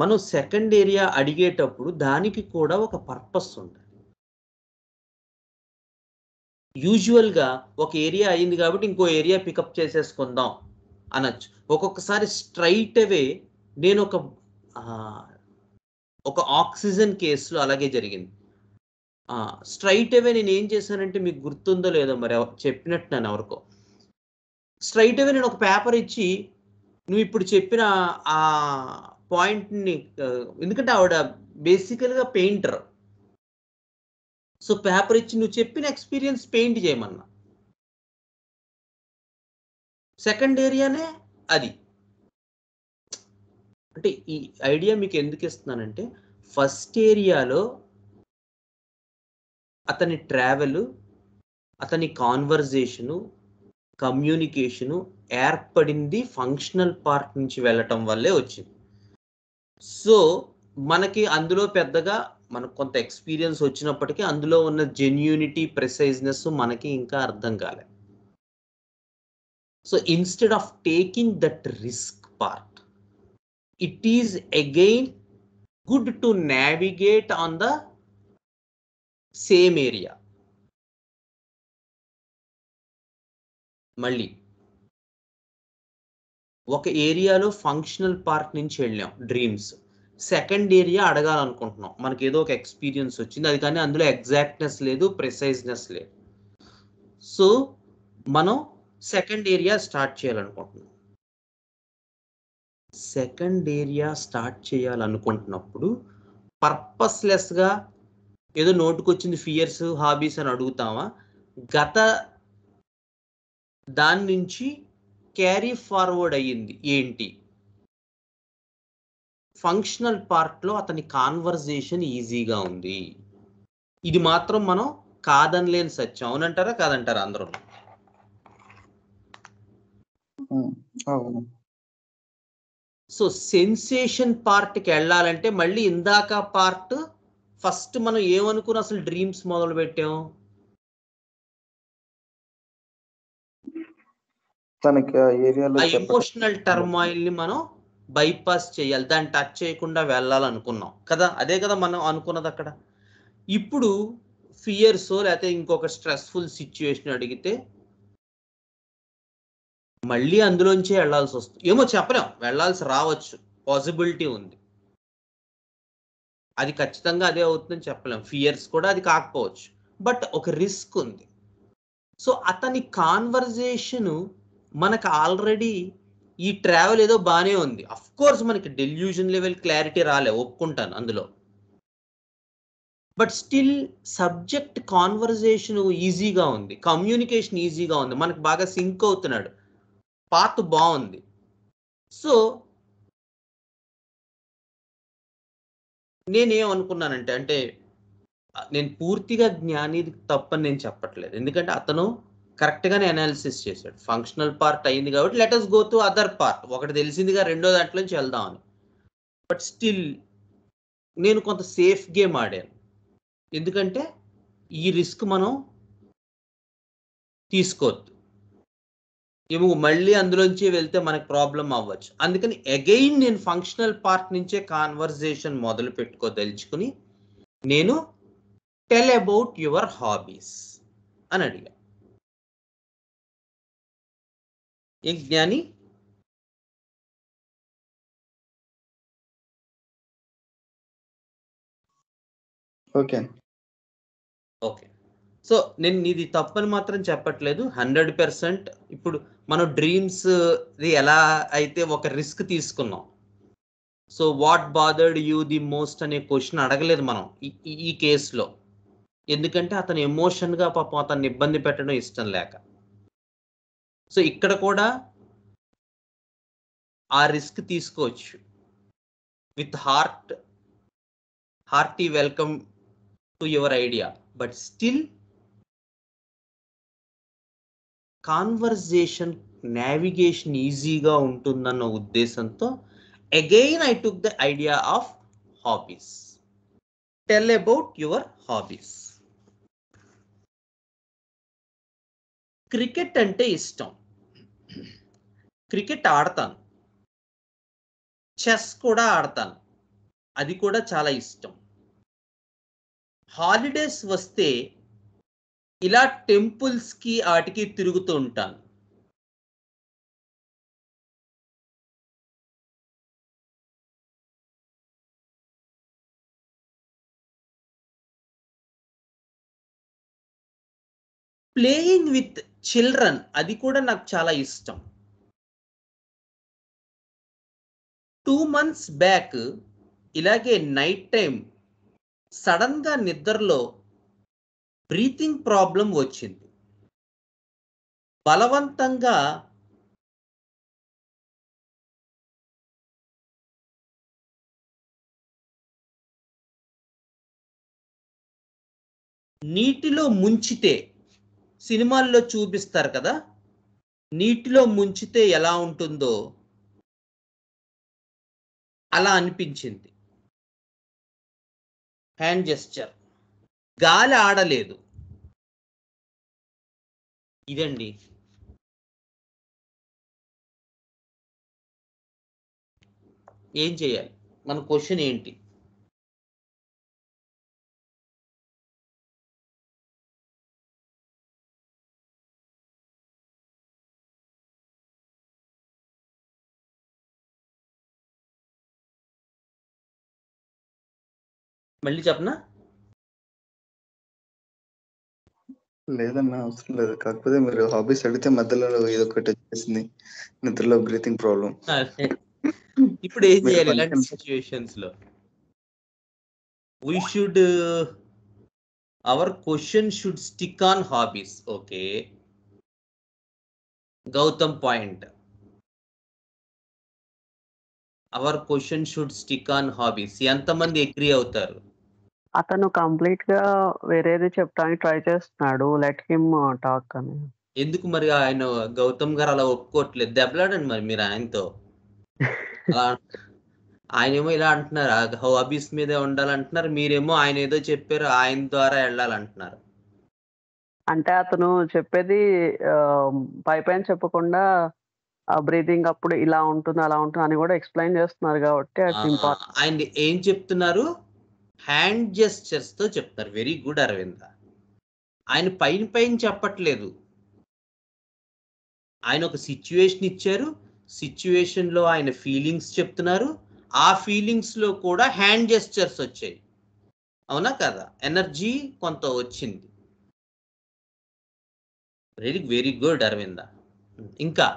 మనం సెకండ్ ఏరియా అడిగేటప్పుడు దానికి కూడా ఒక పర్పస్ ఉంటుంది. యూజువల్గా ఒక ఏరియా అయింది కాబట్టి ఇంకో ఏరియా పికప్ చేసేసుకుందాం అనొచ్చు. ఒక్కొక్కసారి స్ట్రైట్ అవే నేను ఒక ఆక్సిజన్ కేసులో అలాగే జరిగింది. స్ట్రైట్ అవే నేను ఏం చేశానంటే, మీకు గుర్తుందో లేదో మరి చెప్పినట్టు నేను ఎవరికో, స్ట్రైట్ అవే నేను ఒక పేపర్ ఇచ్చి నువ్వు ఇప్పుడు చెప్పిన ఆ పాయింట్ని, ఎందుకంటే ఆవిడ బేసికల్గా పెయింటర్, సో పేపర్ ఇచ్చి నువ్వు చెప్పిన ఎక్స్పీరియన్స్ పెయింట్ చేయమన్నా. సెకండ్ ఏరియానే అది. అంటే ఈ ఐడియా మీకు ఎందుకు ఇస్తున్నానంటే, ఫస్ట్ ఏరియాలో అతని ట్రావెల్, అతని కాన్వర్జేషను, కమ్యూనికేషను ఏర్పడింది ఫంక్షనల్ పార్ట్ నుంచి వెళ్ళటం వల్లే వచ్చింది. సో మనకి అందులో పెద్దగా మనకు కొంత ఎక్స్పీరియన్స్ వచ్చినప్పటికీ అందులో ఉన్న జెన్యూనిటీ, ప్రెసైజ్నెస్ మనకి ఇంకా అర్థం కాలే. So instead of taking that risk part, it is again good to navigate on the same area. మళ్ళీ ఒక ఏరియాలో ఫంక్షనల్ పార్ట్ నుంచి వెళ్ళాం డ్రీమ్స్, సెకండ్ ఏరియా అడగాలనుకుంటున్నాం, మనకి ఏదో ఒక ఎక్స్పీరియన్స్ వచ్చింది, అది కానీ అందులో ఎగ్జాక్ట్నెస్ లేదు, ప్రిసైజ్నెస్ లేదు. సో మనం సెకండ్ ఏరియా స్టార్ట్ చేయాలనుకుంటున్నాం. సెకండ్ ఏరియా స్టార్ట్ చేయాలనుకుంటున్నప్పుడు పర్పస్లెస్గా ఏదో నోటుకొచ్చింది ఫియర్స్ హాబీస్ అని అడుగుతామా, గత దాని నుంచి క్యారీ ఫార్వర్డ్ అయ్యింది ఏంటి? ఫంక్షనల్ పార్ట్లో అతని కాన్వర్జేషన్ ఈజీగా ఉంది, ఇది మాత్రం మనం కాదనలేని సత్యం. అవునంటారా కాదంటారా అందరూ? సో సెన్సేషన్ పార్ట్కి వెళ్ళాలంటే మళ్ళీ ఇందాక పార్ట్ ఫస్ట్ మనం ఏమనుకుని అసలు డ్రీమ్స్ మొదలు పెట్టాం, తనకి ఆ ఏరియాలో ఆ ఎమోషనల్ టర్మాయిల్ ని మనం బైపాస్ చేయాలి, దాన్ని టచ్ చేయకుండా వెళ్ళాలనుకున్నాం కదా, అదే కదా మనం అనుకున్నది అక్కడ. ఇప్పుడు ఫియర్స్ లేకపోతే ఇంకొక స్ట్రెస్ఫుల్ సిచ్యువేషన్ అడిగితే మళ్ళీ అందులోంచే వెళ్ళాల్సి వస్తుంది. ఏమో చెప్పలేం, వెళ్ళాల్సి రావచ్చు, పాసిబిలిటీ ఉంది, అది ఖచ్చితంగా అదే అవుతుందని చెప్పలేం. ఫియర్స్ కూడా అది కాకపోవచ్చు, బట్ ఒక రిస్క్ ఉంది. సో అతని కాన్వర్జేషను మనకు ఆల్రెడీ ఈ ట్రావెల్ ఏదో బాగానే ఉంది, అఫ్ కోర్స్ మనకి డెల్యూజన్ లెవెల్ క్లారిటీ రాలే, ఒప్పుకుంటాను అందులో, బట్ స్టిల్ సబ్జెక్ట్ కాన్వర్జేషన్ ఈజీగా ఉంది, కమ్యూనికేషన్ ఈజీగా ఉంది, మనకు బాగా సింక్ అవుతున్నాడు, పాత్ బాగుంది. సో నేనేమనుకున్నానంటే, అంటే నేను పూర్తిగా జ్ఞాని తప్పని నేను చెప్పట్లేదు, ఎందుకంటే అతను కరెక్ట్గానే అనాలిసిస్ చేశాడు, ఫంక్షనల్ పార్ట్ అయింది కాబట్టి let us go to other part, ఒకటి తెలిసిందిగా రెండో దాంట్లో నుంచి వెళ్దామని. బట్ స్టిల్ నేను కొంత సేఫ్ గేమ్ ఆడాను, ఎందుకంటే ఈ రిస్క్ మనం తీసుకోవద్దు, ఏమో మళ్ళీ అందులోంచి వెళ్తే మనకు ప్రాబ్లం అవ్వచ్చు. అందుకని అగైన్ నేను ఫంక్షనల్ పార్ట్ నుంచే కాన్వర్జేషన్ మొదలు పెట్టుకోదలుచుకుని నేను టెల్ అబౌట్ యువర్ హాబీస్ అని అడిగా. ఏం జ్ఞాని? Okay okay. సో నేను ఇది తప్పని మాత్రం చెప్పట్లేదు, 100%. ఇప్పుడు మనం డ్రీమ్స్ ఎలా అయితే ఒక రిస్క్ తీసుకున్నాం, so what bothered you the most అనే క్వశ్చన్ అడగలేదు మనం ఈ కేసులో, ఎందుకంటే అతను ఎమోషన్గా పాపం అతన్ని ఇబ్బంది పెట్టడం ఇష్టం లేక. సో ఇక్కడ కూడా ఆ రిస్క్ తీసుకోవచ్చు, with hearty welcome to your idea, but still conversation navigation ఈజీగా ఉంటుందన్న ఉద్దేశంతో again I took the idea of hobbies. Tell about your hobbies. Cricket అంటే ఇష్టం, క్రికెట్ ఆడతాను, చెస్ కూడా ఆడతాను, అది కూడా చాలా ఇష్టం. హాలిడేస్ వస్తే ఇలా టెంపుల్స్కి వాటికి తిరుగుతూ ఉంటాను. ప్లేయింగ్ విత్ చిల్డ్రన్, అది కూడా నాకు చాలా ఇష్టం. 2 months బ్యాక్ ఇలాగే నైట్ టైం సడన్ గా నిద్రలో బ్రీతింగ్ ప్రాబ్లం వచ్చింది, బలవంతంగా నీటిలో ముంచితే, సినిమాల్లో చూపిస్తారు కదా నీటిలో ముంచితే ఎలా ఉంటుందో అలా అనిపించింది. హ్యాండ్ జెస్చర్, గాలి ఆడలేదు, ఇదండి. ఏం చేయాలి? మన క్వశ్చన్ ఏంటి? మళ్ళీ చెప్పనా? లేదన్నా అవసరం లేదు. కాకపోతే మీరు హాబీస్ అడిగితే మధ్యలో ఇదొకటి వచ్చేసింది, నిద్రలో బ్రీతింగ్ ప్రాబ్లం. ఇప్పుడు ఏం చేయాలి ఇలాంటి సిచ్యువేషన్స్ లో? we should our question should stick on hobbies. Okay, Gautam point, our question should stick on hobbies. ఎంతమంది అగ్రీ అవుతారు? అతను కంప్లీట్ గా వేరేది చెప్పడానికి ట్రై చేస్తున్నాడు, లెట్ హిమ్ టాక్ అని. ఎందుకు మరి ఆయన గౌతమ్ గారు అలా ఒప్పుకోవట్లేదు? దెబ్బలాడండి మరి మీరు ఆయనతో. ఆయనేమో ఇలా అంటున్నారు, హాబీస్ మీదే ఉండాలంటున్నారు, మీరేమో ఆయన ఏదో చెప్పారు ఆయన ద్వారా వెళ్ళాలంటున్నారు. అంటే అతను చెప్పేది పై పైన చెప్పకుండా బ్రీతింగ్ అప్పుడు ఇలా ఉంటుంది అలా ఉంటుంది అని కూడా ఎక్స్ప్లెయిన్ చేస్తున్నారు కాబట్టి ఆయన ఏం చెప్తున్నారు? హ్యాండ్ జెస్చర్స్ తో చెప్తారు. Very good Aravinda. ఆయన పైన పైన చెప్పట్లేదు. ఆయన ఒక సిచ్యువేషన్ ఇచ్చారు, సిచ్యువేషన్ లో ఆయన ఫీలింగ్స్ చెప్తున్నారు, ఆ ఫీలింగ్స్ లో కూడా హ్యాండ్ జెస్చర్స్ వచ్చాయి. అవునా కదా? ఎనర్జీ కొంత వచ్చింది. Very very good Aravinda. ఇంకా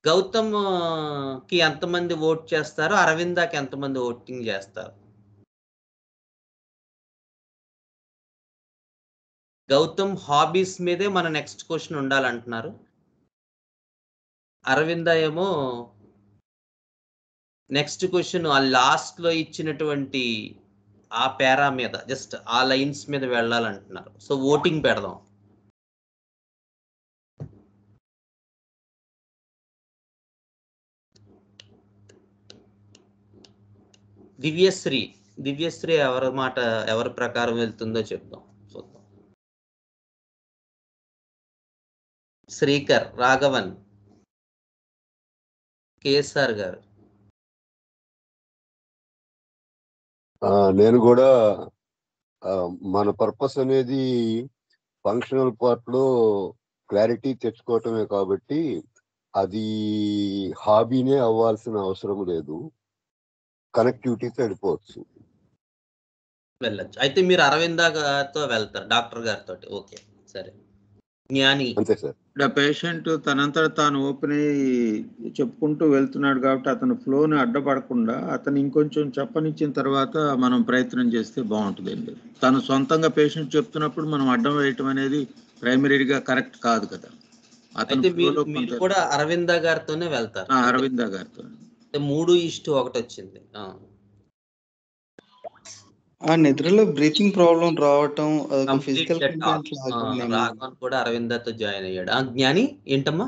గౌతమ్ కి ఎంతమంది ఓట్ చేస్తారు? అరవిందకి ఎంతమంది ఓటింగ్ చేస్తారు? గౌతమ్ హాబీస్ మీదే మన నెక్స్ట్ క్వశ్చన్ ఉండాలంటున్నారు. అరవింద ఏమో నెక్స్ట్ క్వశ్చన్ ఆ లాస్ట్ లో ఇచ్చినటువంటి ఆ పేరా మీద, జస్ట్ ఆ లైన్స్ మీద వెళ్ళాలంటున్నారు. సో ఓటింగ్ పెడదాం. దివ్యశ్రీ ఎవరి ప్రకారం వెళ్తుందో చెప్దాం, చూద్దాం. శ్రీకర్, రాఘవన్, కేఎస్ఆర్ గారు. నేను కూడా మన పర్పస్ అనేది ఫంక్షనల్ పార్ట్ లో క్లారిటీ తెచ్చుకోవటమే కాబట్టి అది హాబీనే అవ్వాల్సిన అవసరం లేదు, కనెక్టివిటీతో వెళ్ళిపోవచ్చు, వెళ్ళచ్చు. అయితే మీరు అరవింద గారితో వెళ్తారు, డాక్టర్ గారితో. ఓకే, సరే. జ్ఞాని అంతే సార్. పేషెంట్ తనంతట తాను ఓపెన్ అయ్యి చెప్పుకుంటూ వెళ్తున్నాడు కాబట్టి అతను ఫ్లోని అడ్డపడకుండా అతను ఇంకొంచెం చెప్పనిచ్చిన తర్వాత మనం ప్రయత్నం చేస్తే బాగుంటుందండి. తను సొంతంగా పేషెంట్ చెప్తున్నప్పుడు మనం అడ్డం వేయటం అనేది ప్రైమరీగా కరెక్ట్ కాదు కదా. అయితే మీరు కూడా అరవింద గారితోనే వెళ్తారు? అరవింద గారితో 3:1 వచ్చింది. ఆ నిద్రలో బ్రీతింగ్ ప్రాబ్లం రావటం ఫిజికల్ రాఘవన్ కూడా అరవిందతో జాయిన్ అయ్యాడు. జ్ఞాని ఏంటమ్మా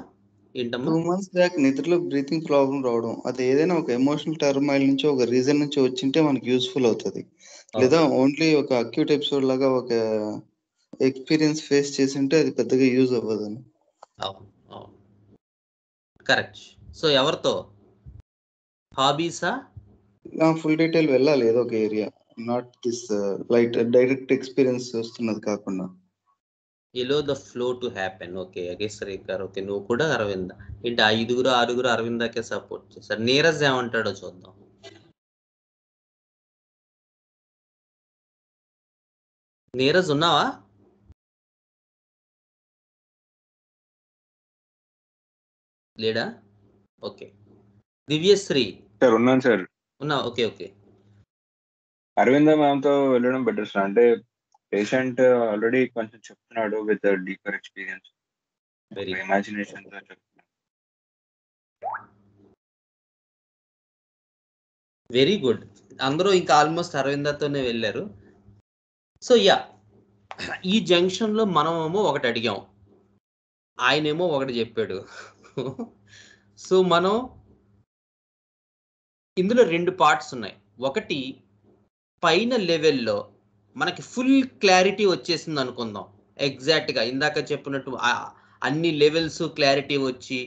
2 months బ్యాక్ నిద్రలో బ్రీతింగ్ ప్రాబ్లం రావడం, అది ఏదైనా ఒక ఎమోషనల్ టర్మాయిల్ నుంచి ఒక రీజన్ నుంచి వచ్చింటే మనకి యూస్ఫుల్ అవుతుంది. లేదా ఓన్లీ ఒక అక్యూట్ ఎపిసోడ్ లాగా ఒక ఎక్స్పీరియన్స్ ఫేస్ చేసి ఉంటే అది పెద్దగా యూజ్ అవ్వదని. కరెక్ట్. సో ఎవరితో? హాబీసా? ఫుల్ డీటెయిల్ వెళ్ళాలి ఏదో ఒక area, not this light direct experience వస్తున్నది కాకుండా. Allow the flow to happen. Okay, Srikar. Okay, నువ్వు కూడా అరవింద. ఏంటి 5-6 అరవిందకే సపోర్ట్ చేశారు. నీరజ్ ఏమంటాడో చూద్దాం. నీరజ్ ఉన్నావా? లేడా? ఓకే. దివ్యశ్రీ సార్ ఉన్నాను సార్. ఉన్నా? Okay okay. అరవింద మ్యామ్ తో వెళ్ళడం బెటర్ సార్. అంటే పేషెంట్ ఆల్రెడీ కొంచెం చెప్తున్నాడు విత్ డీపర్ ఎక్స్పీరియన్స్, ఇమాజినేషన్ తో చెప్తున్నాడు. Very good. అందరూ ఇంకా ఆల్మోస్ట్ అరవిందతోనే వెళ్ళారు. సో యా, ఈ జంక్షన్ లో మనమేమో ఒకటి అడిగాం, ఆయనేమో ఒకటి చెప్పాడు. సో మనం ఇందులో 2 పార్ట్స్ ఉన్నాయి. ఒకటి, పైన లెవెల్లో మనకి ఫుల్ క్లారిటీ వచ్చేసింది అనుకుందాం. ఎగ్జాక్ట్గా ఇందాక చెప్పినట్టు అన్ని లెవెల్స్ క్లారిటీ వచ్చి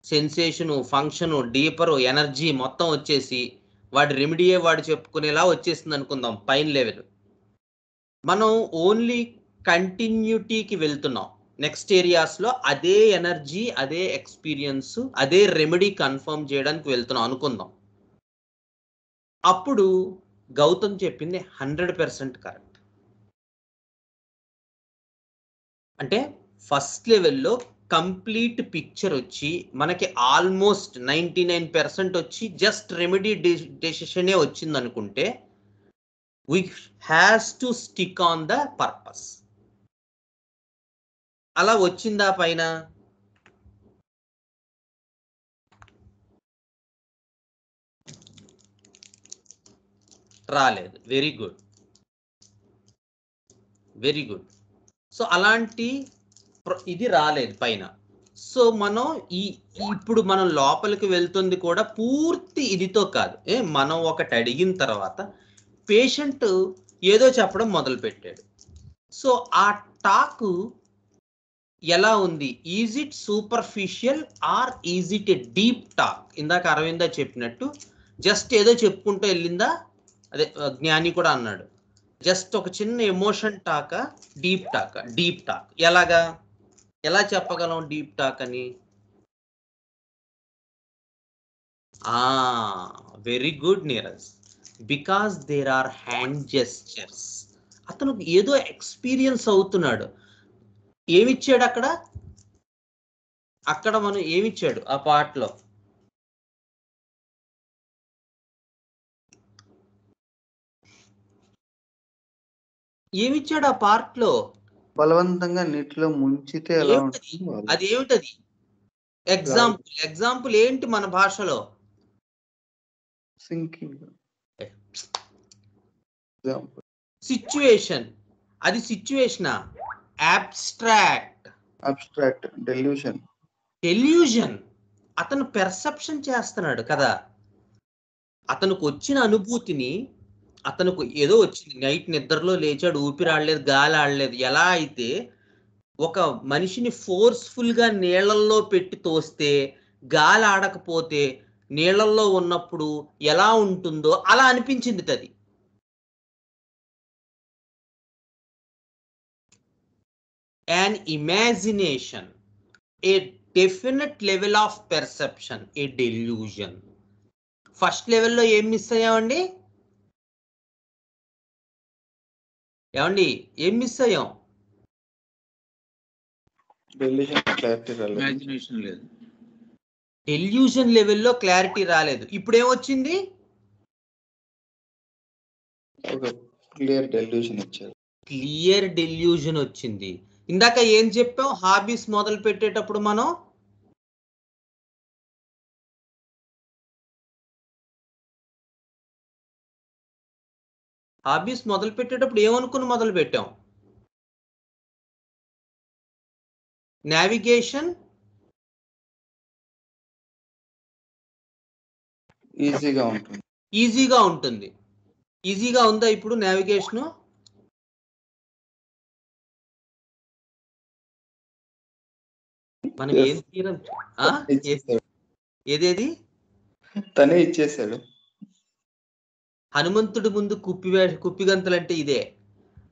సెన్సేషను, ఫంక్షను, డీపరు, ఎనర్జీ మొత్తం వచ్చేసి వాడి రెమెడీయే వాడు చెప్పుకునేలా వచ్చేసింది అనుకుందాం పైన లెవెల్. మనం ఓన్లీ కంటిన్యూటీకి వెళ్తున్నాం. నెక్స్ట్ ఏరియాస్లో అదే ఎనర్జీ, అదే ఎక్స్పీరియన్స్, అదే రెమెడీ కన్ఫర్మ్ చేయడానికి వెళ్తున్నాం అనుకుందాం. అప్పుడు గౌతమ్ చెప్పింది 100% కరెక్ట్. అంటే ఫస్ట్ లెవెల్లో కంప్లీట్ పిక్చర్ వచ్చి మనకి ఆల్మోస్ట్ 99% వచ్చి జస్ట్ రెమెడీ డెసిషనే వచ్చింది అనుకుంటే we has to stick on the purpose. అలా వచ్చిందా పైన? రాలేదు. Very good, very good. So అలాంటి ఇది రాలేదు పైన. సో మనం ఇప్పుడు మనం లోపలికి వెళ్తుంది కూడా పూర్తి ఇదితో కాదు. మనం ఒకటి అడిగిన తర్వాత పేషెంట్ ఏదో చెప్పడం మొదలు పెట్టాడు. సో ఆ టాక్ ఎలా ఉంది? Is it superficial or is it a deep talk? ఇందాక అరవింద చెప్పినట్టు జస్ట్ ఏదో చెప్పుకుంటూ వెళ్ళిందా? అదే జ్ఞాని కూడా అన్నాడు, జస్ట్ ఒక చిన్న emotion talk, deep talk. Deep talk ఎలాగా, ఎలా చెప్పగలం డీప్ టాక్ అని? Very good Neeraj, because there are hand gestures. అతను ఏదో ఎక్స్పీరియన్స్ అవుతున్నాడు. ఏమిచ్చాడు అక్కడ? అక్కడ మనం ఏమిచ్చాడు ఆ పాటలో? ఏమిచ్చాడు ఆ పార్ట్ లో? బలవంతంగా నీటిలో ముంచితే ఎలా ఉంటుందో అది ఏమిటది? ఎగ్జాంపుల్ ఏంటి మన భాషలో? Sinking situation. అది సిచ్యువేషనా? Abstract delusion. అతను పెర్సెప్షన్ చేస్తున్నాడు కదా. అతనికి వచ్చిన అనుభూతిని, అతనికి ఏదో వచ్చింది, నైట్ నిద్రలో లేచాడు, ఊపిరి ఆడలేదు, గాలి ఆడలేదు. ఎలా అయితే ఒక మనిషిని ఫోర్స్ఫుల్ గా నీళ్లలో పెట్టి తోస్తే గాలి ఆడకపోతే నీళ్లలో ఉన్నప్పుడు ఎలా ఉంటుందో అలా అనిపించింది అది. An imagination, a definite level of perception, a delusion. First లెవెల్లో ఏం మిస్ అయ్యామండి? ఏం మిస్ అయ్యాం? డెల్యూషన్ లెవెల్లో క్లారిటీ రాలేదు. ఇప్పుడు ఏమొచ్చింది? క్లియర్ డెల్యూషన్ వచ్చింది. ఇందాక ఏం చెప్పాం? హాబీస్ మొదలు పెట్టేటప్పుడు మనం ఏమనుకుని మొదలు పెట్టాం? నావిగేషన్ ఈజీగా ఉంటుంది. ఈజీగా ఉందా ఇప్పుడు నావిగేషన్? మనం ఏం తీరం ఏదేది తనే ఇచ్చేసాడు. హనుమంతుడి ముందు కుప్పిగంతలంటే ఇదే.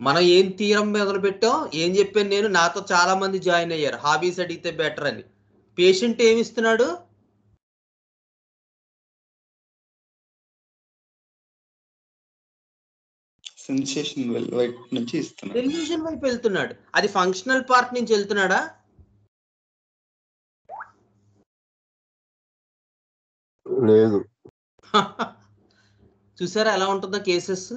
మనం ఏం తీరం మొదలు పెట్టాం? ఏం చెప్పాను నేను? నాతో చాలా మంది జాయిన్ అయ్యారు హాబీస్ అడిగితే బెటర్ అని. పేషెంట్ ఏమిస్తున్నాడు? సెన్సేషన్ వైపు నుంచి ఇస్తున్నాడు, డెల్యూషన్ వైపు వెళ్తున్నాడు. అది ఫంక్షనల్ పార్ట్ నుంచి వెళ్తున్నాడా? లేదు. చూసారా ఎలా ఉంటుందో కేసెస్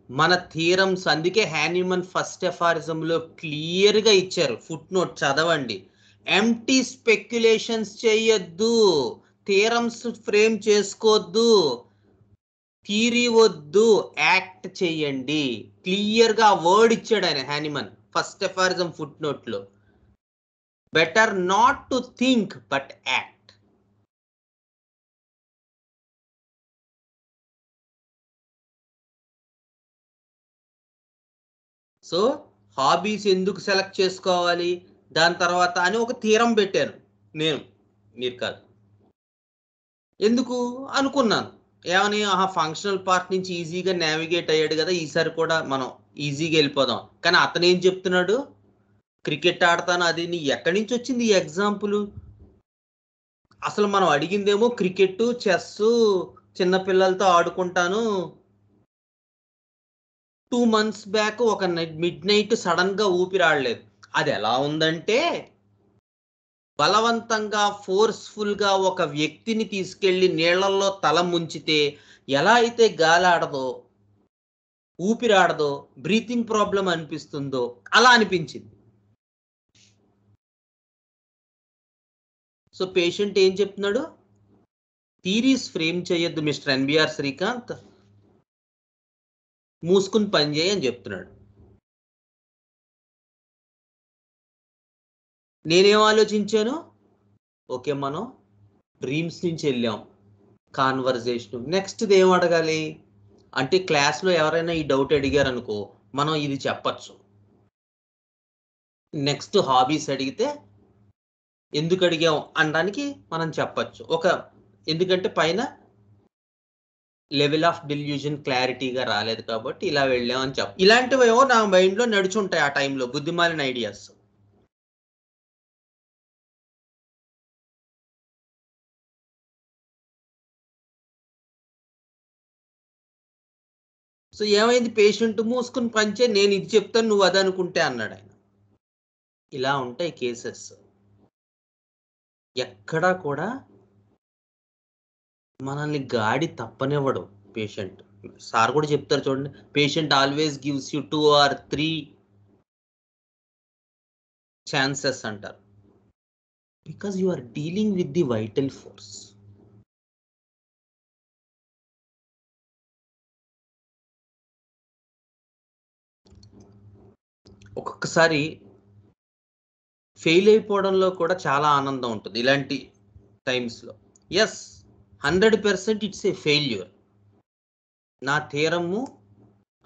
మన థియరమ్స్. అందుకే హ్యానిమన్ ఫస్ట్ ఎఫారిజం లో క్లియర్ గా ఇచ్చారు, ఫుట్ నోట్ చదవండి. ఎంటీ స్పెక్యులేషన్స్ చేయొద్దు, థియరమ్స్ ఫ్రేమ్ చేసుకోవద్దు, థియరీ వద్దు, యాక్ట్ చేయండి. క్లియర్ గా వర్డ్ ఇచ్చాడు ఆయన హ్యానిమన్ ఫస్ట్ ఎఫారిజం ఫుట్ నోట్ లో. Better not to think but act. So hobbies ఎందుకు సెలెక్ట్ చేసుకోవాలి దాని తర్వాత అని ఒక థీరం పెట్టాను నేను, మీరు కాదు. ఎందుకు అనుకున్నాను, ఏమని? ఫంక్షనల్ పార్ట్ నుంచి ఈజీగా నావిగేట్ అయ్యాడు కదా, ఈసారి కూడా మనం ఈజీగా వెళ్ళిపోదాం. కానీ అతను ఏం చెప్తున్నాడు? క్రికెట్ ఆడతాను అది. నీ ఎక్కడి నుంచి వచ్చింది ఈ ఎగ్జాంపుల్? అసలు మనం అడిగిందేమో క్రికెట్, చెస్, చిన్నపిల్లలతో ఆడుకుంటాను, 2 months బ్యాక్ ఒక మిడ్ నైట్ సడన్ గా ఊపిరాడలేదు. అది ఎలా ఉందంటే బలవంతంగా ఫోర్స్ఫుల్ గా ఒక వ్యక్తిని తీసుకెళ్లి నీళ్లలో తల ముంచితే ఎలా అయితే గాలి ఆడదో, ఊపిరాడదో, బ్రీతింగ్ ప్రాబ్లం అనిపిస్తుందో అలా అనిపించింది. సో పేషెంట్ ఏం చెప్తున్నాడు, థీరీస్ ఫ్రేమ్ చేయొద్దు మిస్టర్ ఎన్బిఆర్ శ్రీకాంత్, మూసుకుని పని చేయి అని చెప్తున్నాడు. నేనేం ఆలోచించాను, ఓకే మనం డ్రీమ్స్ నుంచి వెళ్ళాం, కాన్వర్జేషన్ నెక్స్ట్ ఏం అడగాలి అంటే క్లాస్లో ఎవరైనా ఈ డౌట్ అడిగారు అనుకో మనం ఇది చెప్పచ్చు. నెక్స్ట్ హాబీస్ అడిగితే ఎందుకు అడిగాం అనడానికి మనం చెప్పచ్చు. ఎందుకంటే పైన లెవెల్ ఆఫ్ డెల్యూజన్ క్లారిటీగా రాలేదు కాబట్టి ఇలా వెళ్ళాం అని ఇలాంటివి ఏవో నా మైండ్లో నడుచుంటాయి ఆ టైంలో, బుద్ధిమాలిన ఐడియాస్. సో ఏమైంది, పేషెంట్ మూసుకుని పంచే నేను ఇది చెప్తాను నువ్వు అది అనుకుంటే అన్నాడు ఆయన. ఇలా ఉంటాయి కేసెస్. ఎక్కడా కూడా మనల్ని గాడి తప్పనివ్వడు పేషెంట్. సార్ కూడా చెప్తారు చూడండి, patient always gives you 2 or 3 chances అంటారు. Because you are dealing with the vital force. ఒక్కొక్కసారి ఫెయిల్ అయిపోవడంలో కూడా చాలా ఆనందం ఉంటుంది ఇలాంటి టైమ్స్లో. Yes 100% it's a failure. నా థియరము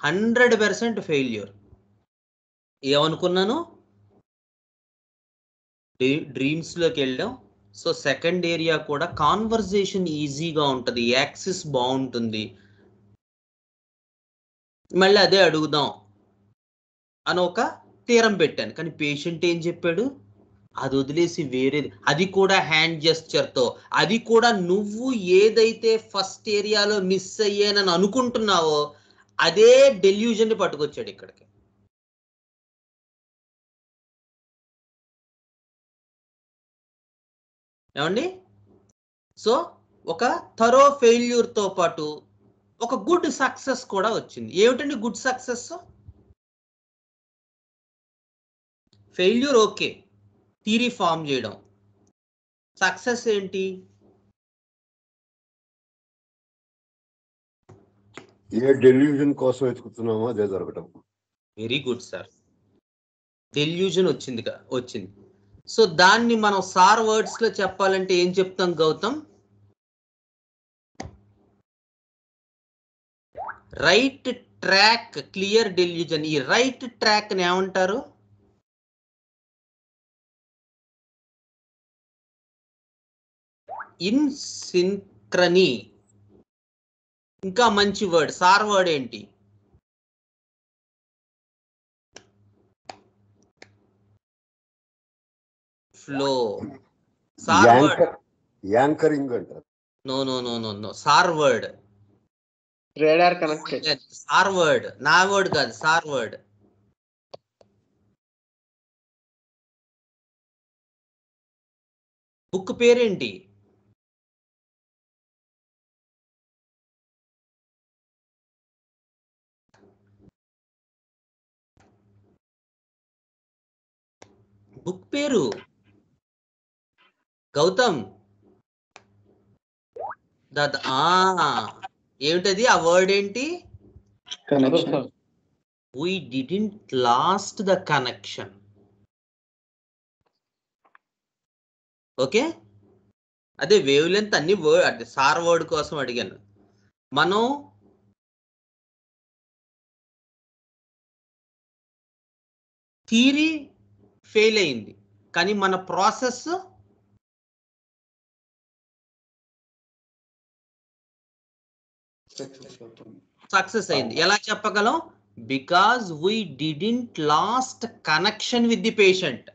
100% ఫెయిల్యూర్. ఏమనుకున్నాను, డ్రీమ్స్లోకి వెళ్ళాం. సో సెకండ్ ఏరియా కూడా కాన్వర్జేషన్ ఈజీగా ఉంటుంది, యాక్సిస్ బాగుంటుంది, మళ్ళీ అదే అడుగుదాం అని ఒక థియరం పెట్టాను. కానీ పేషెంట్ ఏం చెప్పాడు, అది వదిలేసి వేరేది, అది కూడా హ్యాండ్ జెస్చర్తో, అది కూడా నువ్వు ఏదైతే ఫస్ట్ ఏరియాలో మిస్ అయ్యానని అనుకుంటున్నావో అదే డెల్యూజన్ పట్టుకొచ్చాడు ఇక్కడికి. ఏమండి? సో ఒక థరో ఫెయిల్యూర్తో పాటు ఒక గుడ్ సక్సెస్ కూడా వచ్చింది. ఏమిటండి good success? Failure okay, theory form చేయడం. సక్సెస్ ఏంటి? ఏ డెల్యూజన్ కోసం వెతుకుతున్నామో అదే దొరకటం. Very good sir. డెల్యూజన్ వచ్చింది. సో దాన్ని మనం సార్ వర్డ్స్ లో చెప్పాలంటే ఏం చెప్తాం గౌతమ్? Right track clear delusion. ఈ రైట్ ట్రాక్ ని ఏమంటారు? ఇన్సింక్రనీ. ఇంకా మంచి వర్డ్, సార్ వర్డ్ ఏంటి? ఫ్లో. సార్ వర్డ్ యాంకరింగ్ అంటారు. No sir word radar connected. Sir word, నా వర్డ్ కాదు, సార్ వర్డ్. బుక్ పేరేంటి? బుక్ పేరు గౌతమ్. ఏమిటది? ఆ వర్డ్ ఏంటి? Connection. We didn't lost the connection. Okay, అదే వేవ్ లెంత్ అన్ని వర్డ్, అంటే సార్ వర్డ్ కోసం అడిగాను. మనం థియరీ ఫెయిల్ అయింది కానీ మన ప్రాసెస్ సక్సెస్ అయింది. ఎలా చెప్పగలం? Because we didn't last connection with the patient.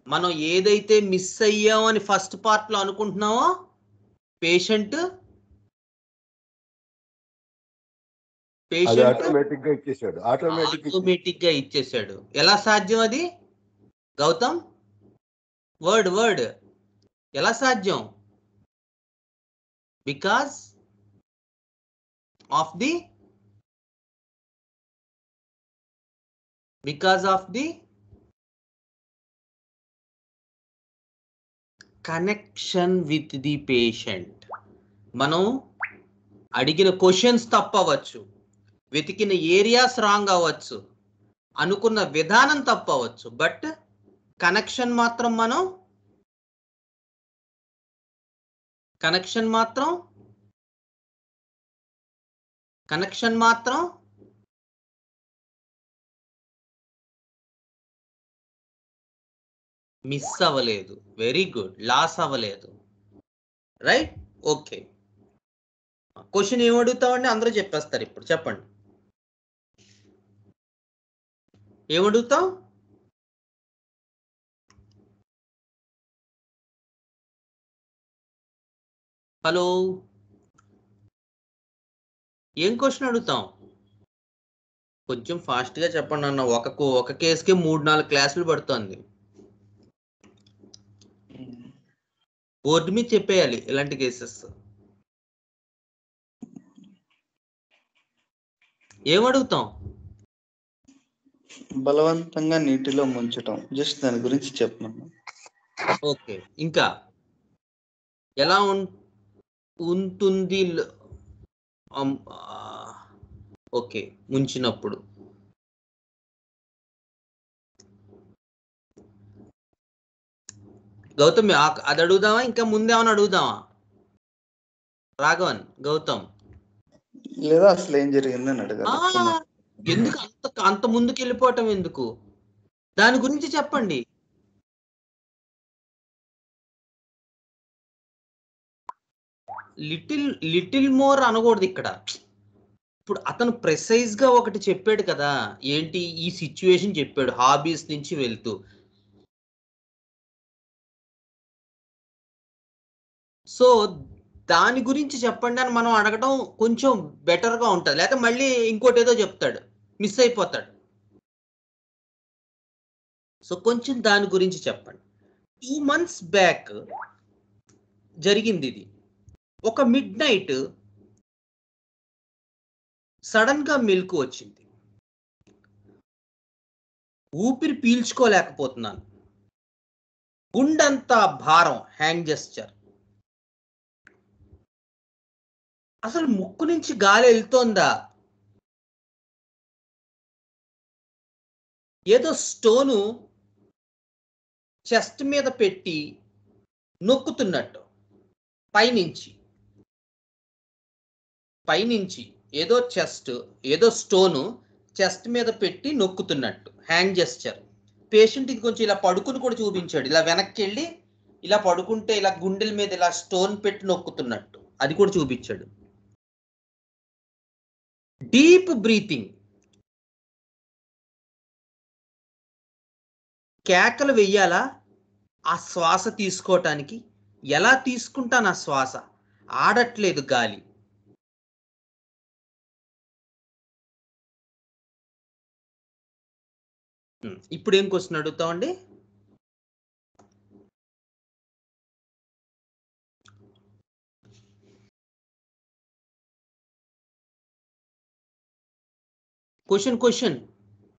మనం ఏదైతే మిస్ అయ్యామని ఫస్ట్ పార్ట్ లో అనుకుంటున్నామో పేషెంట్ పేషెంట్ ఆటోమేటిక్ గా ఇచ్చేసాడు. ఆటోమేటిక్ గా ఇచ్చేసాడు. ఎలా సాధ్యం అది గౌతమ్? వర్డ్ ఎలా సాధ్యం? Because of the connection with the patient. మనం అడిగిన క్వశ్చన్స్ తప్పవచ్చు, వెతికిన ఏరియాస్ రాంగ్ అవ్వచ్చు, అనుకున్న విధానం తప్పవచ్చు, బట్ కనెక్షన్ మాత్రం మిస్ అవ్వలేదు. Very good. లాస్ అవ్వలేదు. రైట్. ఓకే. క్వశ్చన్ ఏమడుగుతామండి? అందరూ చెప్పేస్తారు. ఇప్పుడు చెప్పండి, ఏమడుగుతాం? హలో, ఏం క్వశ్చన్ అడుగుతాం? కొంచెం ఫాస్ట్ గా చెప్పండి అన్న. ఒక కేసుకి 3-4 క్లాసులు పడుతుంది. బోర్డు మీద చెప్పేయాలి ఇలాంటి కేసెస్. ఏమడుగుతాం? బలవంతంగా నీటిలో ముంచటం. జస్ట్ దాని గురించి చెప్పమన్నా. ఓకే. ఇంకా ఎలా ఉంటుంది? ఓకే, ముంచినప్పుడు. గౌతమ్ అది అడుగుదామా? ఇంకా ముందేమన్నా అడుగుదామా? రాఘవన్, గౌతమ్, లేదా అసలు ఏం జరిగిందని అడగాలి. ఎందుకు అంత ముందుకు వెళ్ళిపోవటం ఎందుకు? దాని గురించి చెప్పండి. లిటిల్ మోర్ అనకూడదు ఇక్కడ. ఇప్పుడు అతను ప్రెసైజ్ గా ఒకటి చెప్పాడు కదా, ఏంటి ఈ సిచ్యువేషన్ చెప్పాడు హాబీస్ నుంచి వెళ్తూ. సో దాని గురించి చెప్పండి అని మనం అడగడం కొంచెం బెటర్ గా ఉంటుంది. లేకపోతే మళ్ళీ ఇంకోటి ఏదో చెప్తాడు, మిస్ అయిపోతాడు. సో కొంచెం దాని గురించి చెప్పండి. 2 months బ్యాక్ జరిగింది ఇది. ఒక మిడ్ నైట్ సడన్ గా మెలకు వచ్చింది. ఊపిరి పీల్చుకోలేకపోతున్నాను, గుండంతా భారం. Hand gesture. అసలు ముక్కు నుంచి గాలి వెళ్తోందా? ఏదో స్టోను చెస్ట్ మీద పెట్టి నొక్కుతున్నట్టు పైనుంచి ఏదో స్టోను చెస్ట్ మీద పెట్టి నొక్కుతున్నట్టు. Hand gesture. పేషెంట్ ఇది కొంచెం ఇలా పడుకుని కూడా చూపించాడు. ఇలా వెనక్కి వెళ్ళి ఇలా పడుకుంటే ఇలా గుండెల మీద ఇలా స్టోన్ పెట్టి నొక్కుతున్నట్టు అది కూడా చూపించాడు. Deep breathing. కేకలు వెయ్యాలా ఆ శ్వాస తీసుకోవటానికి? ఎలా తీసుకుంటాను ఆ శ్వాస? ఆడట్లేదు గాలి. ఇప్పుడు ఏం క్వశ్చన్ అడుగుతామండి? క్వశ్చన్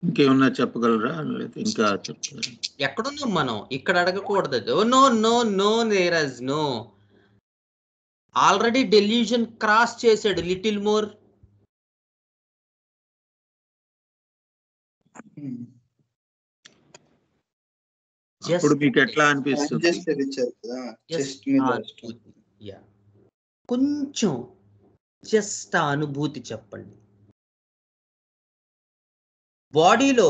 ఇంకేమన్నా చెప్పగలరా? ఇంకా చెప్పగలరా? ఎక్కడున్నాం మనం? ఇక్కడ అడగకూడదు. No Neeraj, no. Already delusion cross చేశాడు లిటిల్ మోర్. అప్పుడు మీకు ఎట్లా అనిపిస్తుంది? కొంచెం జస్ట్ ఆ అనుభూతి చెప్పండి. బాడీలో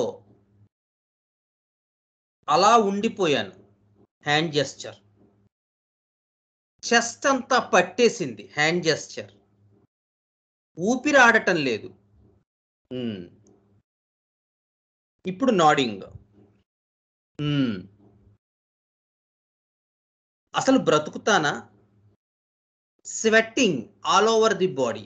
అలా ఉండిపోయాను. Hand gesture. చెస్ట్ అంతా పట్టేసింది హ్యాండ్ జెస్చర్. ఊపిరి ఆడటం లేదు. ఇప్పుడు నాడింగ్. అసలు బ్రతుకుతానా? Sweating all over the body.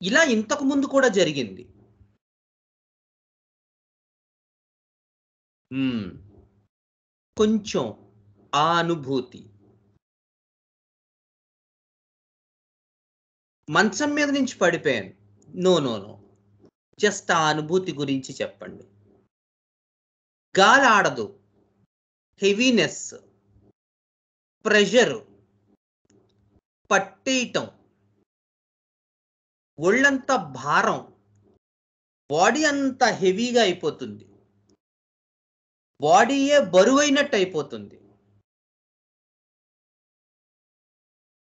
ఇలా ఇంతకు ముందు కూడా జరిగింది. కొంచెం ఆ అనుభూతి, మంచం మీద నుంచి పడిపోయాను, నో నో నో, జస్ట్ ఆ అనుభూతి గురించి చెప్పండి. గాలి ఆడదు, హెవీనెస్, ప్రెషర్, పట్టేయటం, ఒళ్ళంతా భారం, బాడీ అంతా హెవీగా అయిపోతుంది, బాడీయే బరువైనట్టు అయిపోతుంది,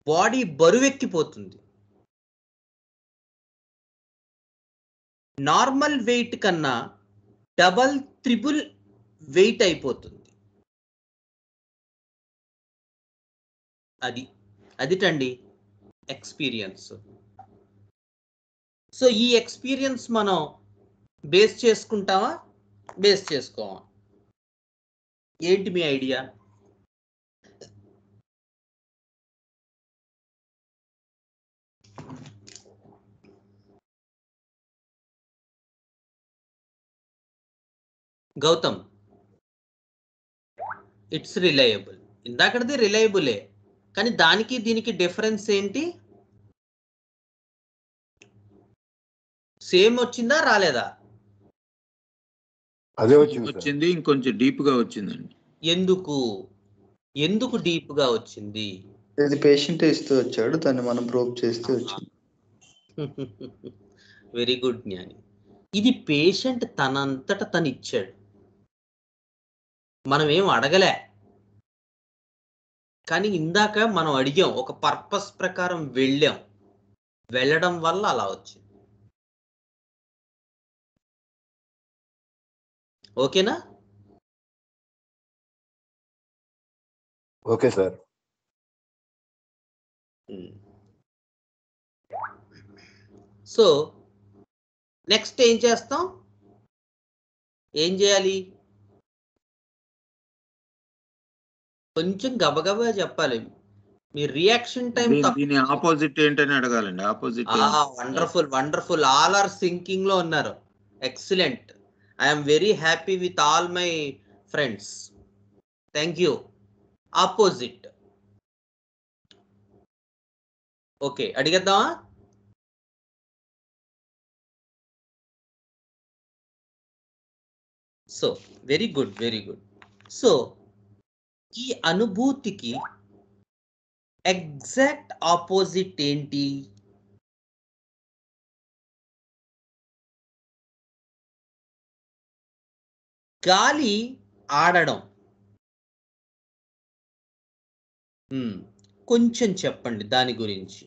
బాడీ బరువెక్కిపోతుంది, నార్మల్ వెయిట్ కన్నా డబల్ త్రిబుల్ వెయిట్ అయిపోతుంది. అదిటండి ఎక్స్పీరియన్స్. సో ఈ ఎక్స్పీరియన్స్ మనం బేస్ చేసుకుంటామా, బేస్ చేసుకోమా? ఏంటి మీ ఐడియా? Gautam, it's reliable. ఇందాకటిది రిలయబులే, కానీ దానికి దీనికి డిఫరెన్స్ ఏంటి? సేమ్ వచ్చిందా రాలేదా? అదే వచ్చింది, వచ్చింది, ఇంకొంచెం డీప్ గా వచ్చిందండి. ఎందుకు డీప్ గా వచ్చింది? ఇది పేషెంట్ ఇస్తూ వచ్చాడు, దాన్ని మనం ప్రోబ్ చేస్తూ వచ్చింది. వెరీ గుడ్ జ్ఞాని. ఇది పేషెంట్ తనంతట తను ఇచ్చాడు, మనం ఏం అడగలే. కానీ ఇందాక మనం అడిగాం, ఒక పర్పస్ ప్రకారం వెళ్ళడం వల్ల అలా వచ్చింది. ఓకేనా? Okay sir. సో నెక్స్ట్ ఏం చేస్తాం? ఏం చేయాలి? కొంచెం గబగబా చెప్పాలి. మీ రియాక్షన్ టైం దీని ఆపోజిట్ ఏంటని అడగాలండి. Opposite wonderful all are sinking లో ఉన్నారు. Excellent. I'm very happy with all my friends. Thank you. Opposite. Okay, అడిగేద్దామా? So very good, very good. So ఈ అనుభూతికి ఎగ్జాక్ట్ ఆపోజిట్ ఏంటి? గాలి ఆడడం. కొంచెం చెప్పండి దాని గురించి.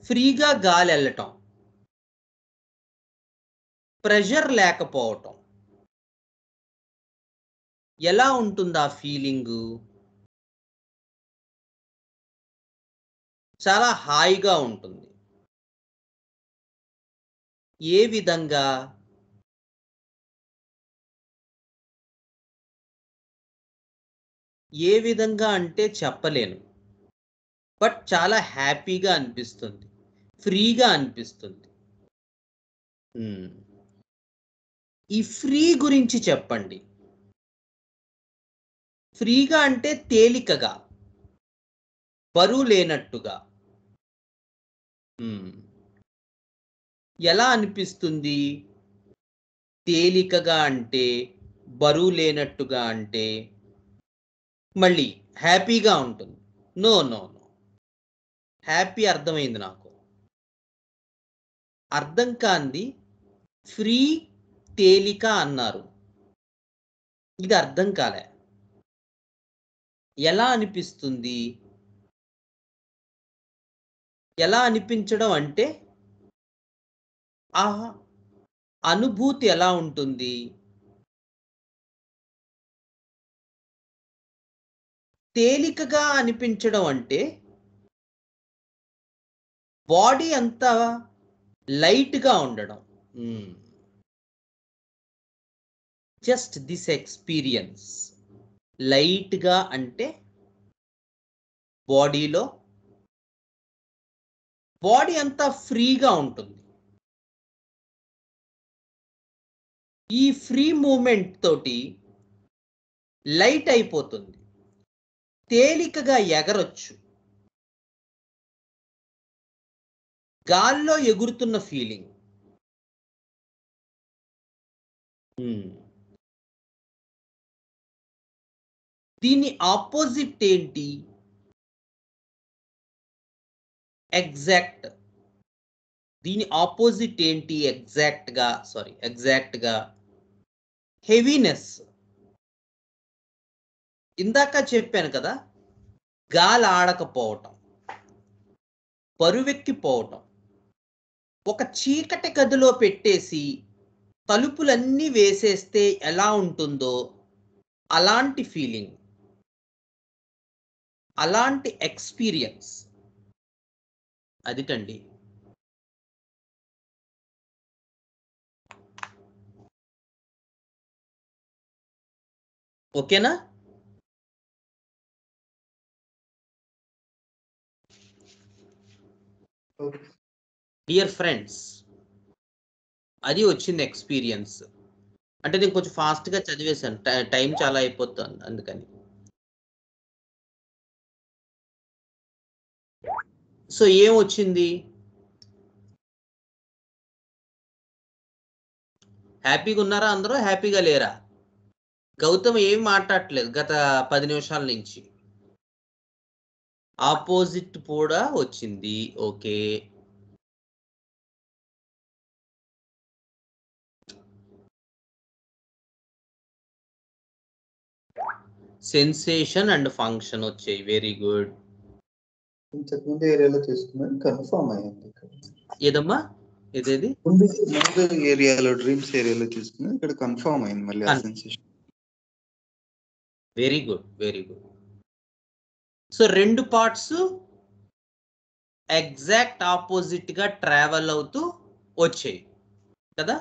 ఫ్రీగా గాలి వెళ్ళటం, ప్రెషర్ లేకపోవటం, ఎలా ఉంటుంది ఆ ఫీలింగు? చాలా హాయిగా ఉంటుంది. ఏ విధంగా? ఏ విధంగా అంటే చెప్పలేను, బట్ చాలా హ్యాపీగా అనిపిస్తుంది, ఫ్రీగా అనిపిస్తుంది. ఈ ఫ్రీ గురించి చెప్పండి. ఫ్రీగా అంటే తేలికగా, బరువు లేనట్టుగా. ఎలా అనిపిస్తుంది? తేలికగా అంటే, బరువు లేనట్టుగా అంటే, మళ్ళీ హ్యాపీగా ఉంటుంది. నో నో నో, హ్యాపీ అర్థమైంది నాకు. అర్థం కాంది ఫ్రీ, తేలిక అన్నారు, ఇది అర్థం కాలే. ఎలా అనిపిస్తుంది? ఎలా అనిపించడం అంటే ఆ అనుభూతి ఎలా ఉంటుంది? తేలికగా అనిపించడం అంటే బాడీ అంతా లైట్గా ఉండడం. Just this experience. లైట్గా అంటే బాడీలో బాడీ అంతా ఫ్రీగా ఉంటుంది. ఈ ఫ్రీ మూమెంట్ తోటి లైట్ అయిపోతుంది, తేలికగా ఎగరొచ్చు, గాల్లో ఎగురుతున్న ఫీలింగ్. దీని ఆపోజిట్ ఏంటి? ఎగ్జాక్ట్. దీని ఆపోజిట్ ఏంటి? ఎగ్జాక్ట్ గా హెవీనెస్. ఇందాక చెప్పాను కదా, గాలి ఆడకపోవటం, బరువెక్కిపోవటం. ఒక చీకటి గదిలో పెట్టేసి తలుపులన్నీ వేసేస్తే ఎలా ఉంటుందో అలాంటి ఫీలింగ్, అలాంటి ఎక్స్పీరియన్స్ అదిటండి. ఓకేనా? డియర్ ఫ్రెండ్స్, అది వచ్చింది ఎక్స్పీరియన్స్. అంటే నేను కొంచెం ఫాస్ట్గా చదివేశాను, టైం చాలా అయిపోతుంది అందుకని. సో ఏం వచ్చింది? హ్యాపీగా ఉన్నారా అందరూ? హ్యాపీగా లేరా? గౌతమ్ ఏం మాట్లాడట్లేదు గత 10 నిమిషాల నుంచి. ఆపోజిట్ కూడా వచ్చింది. ఓకే, సెన్సేషన్ అండ్ ఫంక్షన్ వచ్చాయి. Very good. ఇంతకుముందు ఏరియాలో తీసుకున్నాను, కన్ఫర్మ్ అయ్యింది. ఏదమ్మా? ఏదేది? ముందు ఏరియాలో, డ్రీమ్స్ ఏరియాలో తీసుకున్నాను, ఇక్కడ కన్ఫర్మ్ అయింది మళ్ళీ ఆ sensation. Very good, very good. So 2 parts exact opposite గా ట్రావెల్ అవుతూ వచ్చాయి కదా.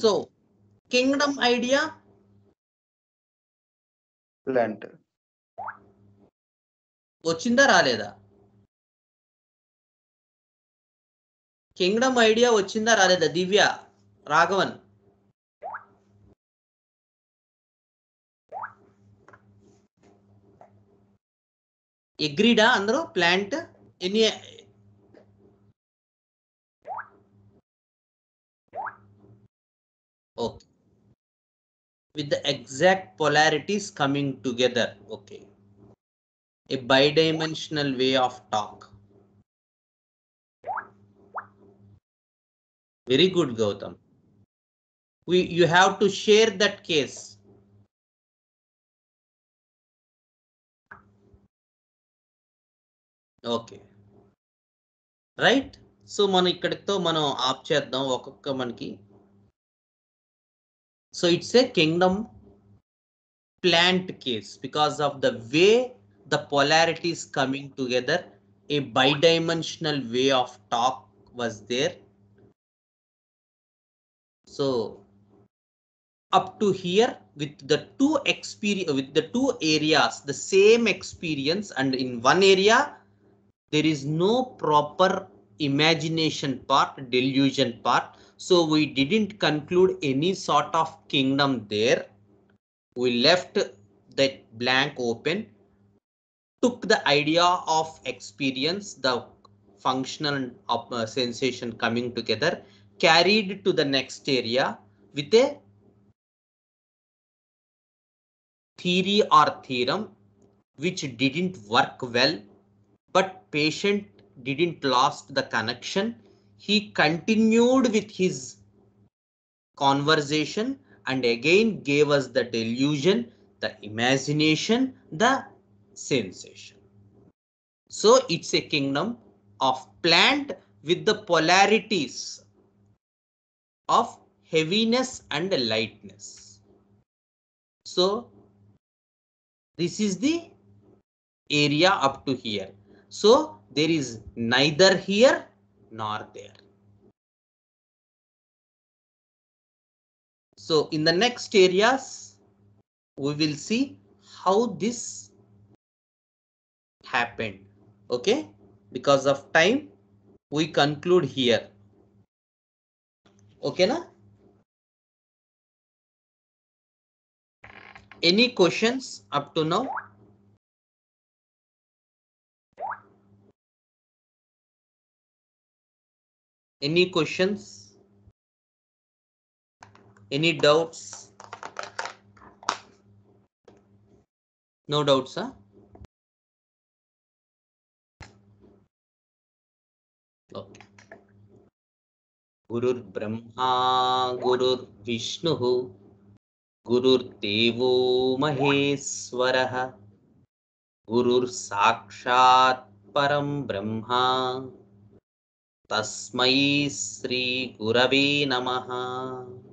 సో కింగ్డమ్ ఐడియా, ప్లాంట్ వచ్చిందా రాలేదా? కింగ్డమ్ ఐడియా వచ్చిందా రాలేదా? దివ్య, రాఘవన్, అగ్రీడా అందరూ? ప్లాంట్ ఎన్ని? Okay, with the exact polarities coming together. Okay, a bidimensional way of talk. Very good, Gautam. You have to share that case. Okay, right? So మనం ఇక్కడితో మనం ఆప్ చేద్దాం ఒక్కొక్క మనకి. So it's a kingdom plant case because of the way the polarities coming together, a bidimensional way of talk was there. So up to here, with the two areas, the same experience, and in one area there is no proper imagination part, delusion part. So we didn't conclude any sort of kingdom there. We left that blank open, took the idea of experience, the functional and sensation coming together, carried to the next area with a theory or theorem which didn't work well, but patient didn't lost the connection. He continued with his conversation and again gave us the delusion, the imagination, the sensation. So it's a kingdom of plant with the polarities of heaviness and lightness. So this is the area up to here. So there is neither here nor there. So in the next areas, we will see how this happened. Okay, because of time we conclude here. Okay na? Any questions up to now? Any questions? Any doubts? No doubts, huh? Okay. Gurur Brahma, Gurur Vishnu, Gurur Devo Maheswaraha, Gurur Sakshat Param Brahma, Tasmai Sri Gurave Namaha.